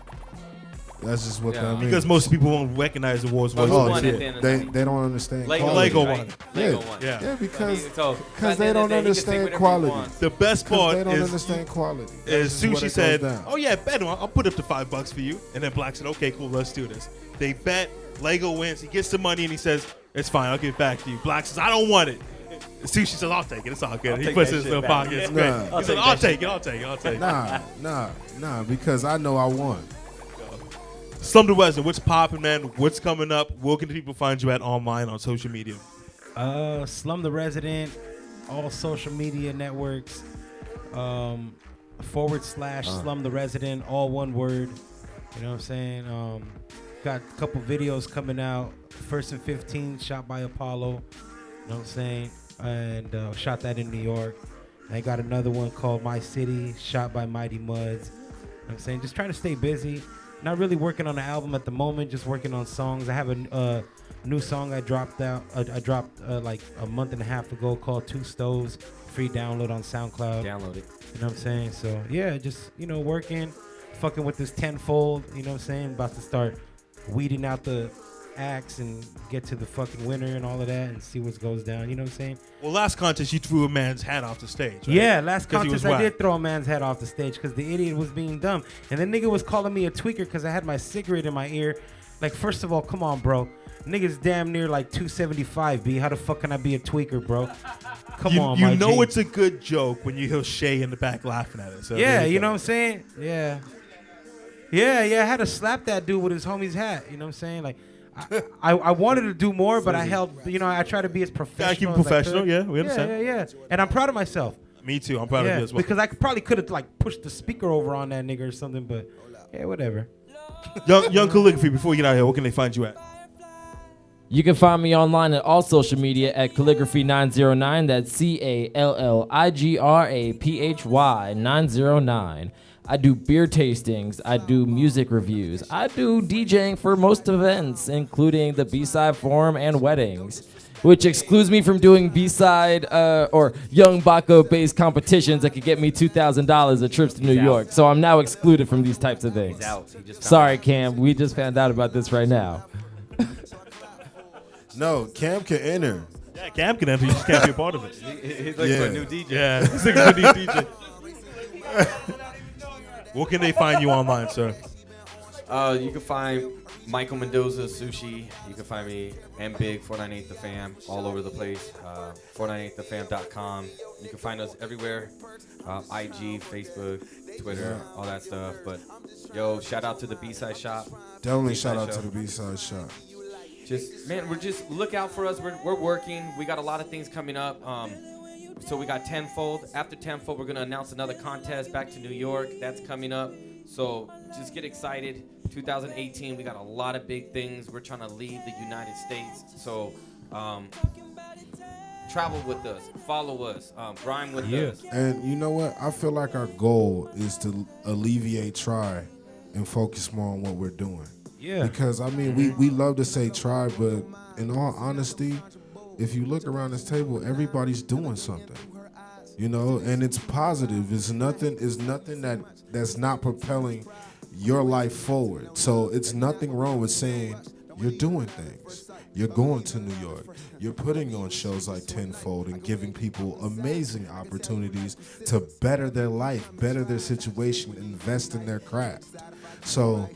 That's just what Yeah. that means. Because most people won't recognize the Rolls But Royce. who oh, won shit. at the end of the night? They don't understand Lego, quality. Lego right? won. Lego Yeah. won. Yeah. Yeah, because So, because by they the don't end of the day, he can say understand whatever he quality. wants. The best Because part they don't is understand quality. That's As just soon what she it said, goes down. "Oh yeah, bet I'll put up to $5 for you," and then Black said, "Okay, cool, let's do this." They bet. Lego wins. He gets the money and he says, "It's fine, I'll give it back to you." Black says, "I don't want it." Sushi says, "I'll take it. It's all good." I'll He take puts that it in his shit little back. pocket. It's Nah. great. I'll He said, take "I'll that take shit. it. I'll take it. I'll take it." Nah, because I know I won. Slum the Resident, what's popping, man? What's coming up? Where can people find you at online on social media? Slum the Resident, all social media networks, / Slum the Resident, all one word. You know what I'm saying? Got a couple videos coming out. 1st and 15th, shot by Apollo. You know what I'm saying? And shot that in New York. I got another one called My City, shot by Mighty Muds. You know what I'm saying? Just trying to stay busy. Not really working on an album at the moment, just working on songs. I have a new song I dropped like a month and a half ago called Two Stoves. Free download on SoundCloud. Download it. You know what I'm saying? So yeah, just working, fucking with this tenfold. You know what I'm saying? About to start weeding out the acts and get to the fucking winner and all of that and see what goes down. You know what I'm saying? Well, last contest you threw a man's hat off the stage. Right? Yeah, last 'Cause he was contest I whack. did throw a man's head off the stage because the idiot was being dumb. And the nigga was calling me a tweaker because I had my cigarette in my ear. Like, first of all, come on, bro. Nigga's damn near like 275, B. How the fuck can I be a tweaker, bro? Come on, my You know G. it's a good joke when you hear Shaye in the back laughing at it. So Yeah, there you go. know what I'm saying? Yeah. Yeah, I had to slap that dude with his homie's hat. You know what I'm saying? Like, I wanted to do more, but I held, I try to be as professional. Gotta keep it as I professional, could. yeah, we understand. Yeah. And I'm proud of myself. Me too. I'm proud of you as well. Because I probably could have like pushed the speaker over on that nigga or something, but yeah, whatever. Young Calligraphy, before you get out of here, where can they find you at? You can find me online at all social media at Calligraphy909. That's CALLIGRAPHY 909. I do beer tastings. I do music reviews. I do DJing for most events, including the B-Side Forum and weddings, which excludes me from doing B-Side or Young BACA-based competitions that could get me $2,000 of trips to New York. So I'm now excluded from these types of things. He's out. He just found Sorry, out. Cam. We just found out about this right now. No, Cam can enter. Yeah, Cam can enter. You just can't be a part of it. He's looking for a new DJ. Yeah, he's looking for a new DJ. Where can they find you online, sir? You can find Michael Mendoza, Sushi. You can find me, Big 498 The Fam, all over the place. 498thefam.com. You can find us everywhere. IG, Facebook, Twitter, all that stuff. But, yo, shout out to the B-Side Shop. Definitely B-Side shout out Show. to the B-Side Shop. We're just look out for us. We're working. We got a lot of things coming up. So we got Tenfold. After Tenfold, we're gonna announce another contest back to New York. That's coming up. So just get excited. 2018, we got a lot of big things. We're trying to leave the United States. So travel with us, follow us, grind with us. And you know what? I feel like our goal is to alleviate try and focus more on what we're doing. Yeah. Because, I mean, we love to say try, but in all honesty, if you look around this table, everybody's doing something. And it's positive. It's nothing that's not propelling your life forward. So it's nothing wrong with saying you're doing things. You're going to New York. You're putting on shows like Tenfold and giving people amazing opportunities to better their life, better their situation, invest in their craft. So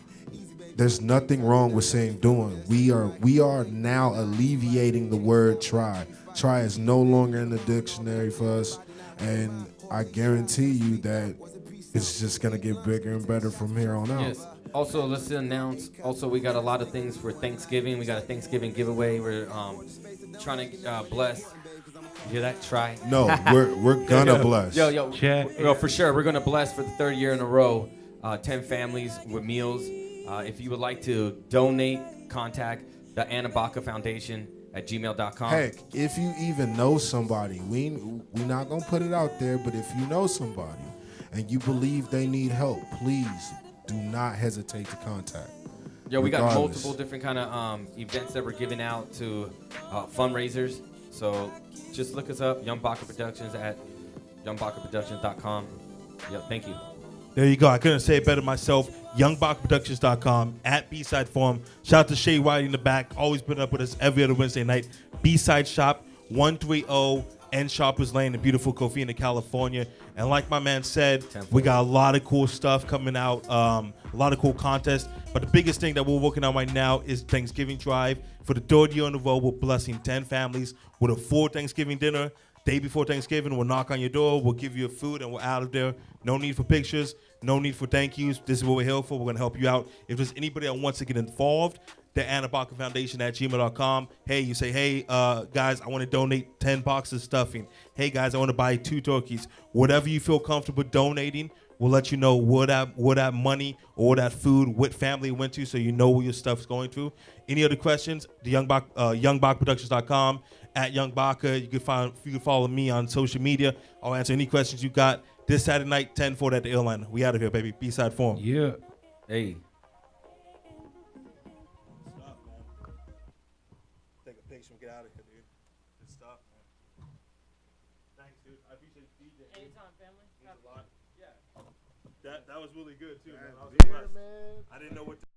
there's nothing wrong with saying doing. We are now alleviating the word try. Try is no longer in the dictionary for us, and I guarantee you that it's just gonna get bigger and better from here on out. Yes. Also, let's announce. Also, we got a lot of things for Thanksgiving. We got a Thanksgiving giveaway. We're trying to bless You hear that? Try. No, we're gonna bless. Yo, Check. for sure. We're gonna bless for the third year in a row. 10 families with meals. If you would like to donate, contact the BACA Foundation at gmail.com. Heck, if you even know somebody, we not gonna put it out there, but if you know somebody and you believe they need help, please do not hesitate to contact. Yeah, we got Regardless. multiple different kind of events that we're giving out to fundraisers. So just look us up, Young BACA Productions at youngbacaproductions.com. Yep, thank you. There you go. I couldn't say it better myself. YoungBachProductions.com at B-Side Forum. Shout out to Shaye, Whitey in the back. Always been up with us every other Wednesday night. B-Side Shop, 130 N Sharpers Lane in beautiful Covina, California. And like my man said, we got a lot of cool stuff coming out, a lot of cool contests. But the biggest thing that we're working on right now is Thanksgiving Drive. For the third year in a row, we're blessing 10 families with a full Thanksgiving dinner. Day before Thanksgiving, we'll knock on your door, we'll give you food, and we're out of there. No need for pictures, no need for thank yous. This is what we're here for. We're going to help you out. If there's anybody that wants to get involved, the BACA Foundation at gmail.com. Hey, you say, hey, guys, I want to donate 10 boxes of stuffing. Hey, guys, I want to buy 2 turkeys. Whatever you feel comfortable donating, we'll let you know where that money or that food, what family it went to, so you know where your stuff's going to. Any other questions? The YoungBachProductions.com. At Young BACA. You can follow me on social media. I'll answer any questions you got. This Saturday night, 10-4 at the Airliner. We out of here, baby. B-Side Forum. Yeah. Hey. Take a picture and get out of here, dude. Good stuff, man. Thanks, dude. I appreciate DJ. Anytime, family. Means a lot. Yeah. That was really good, too, man. I was impressed. I didn't know what to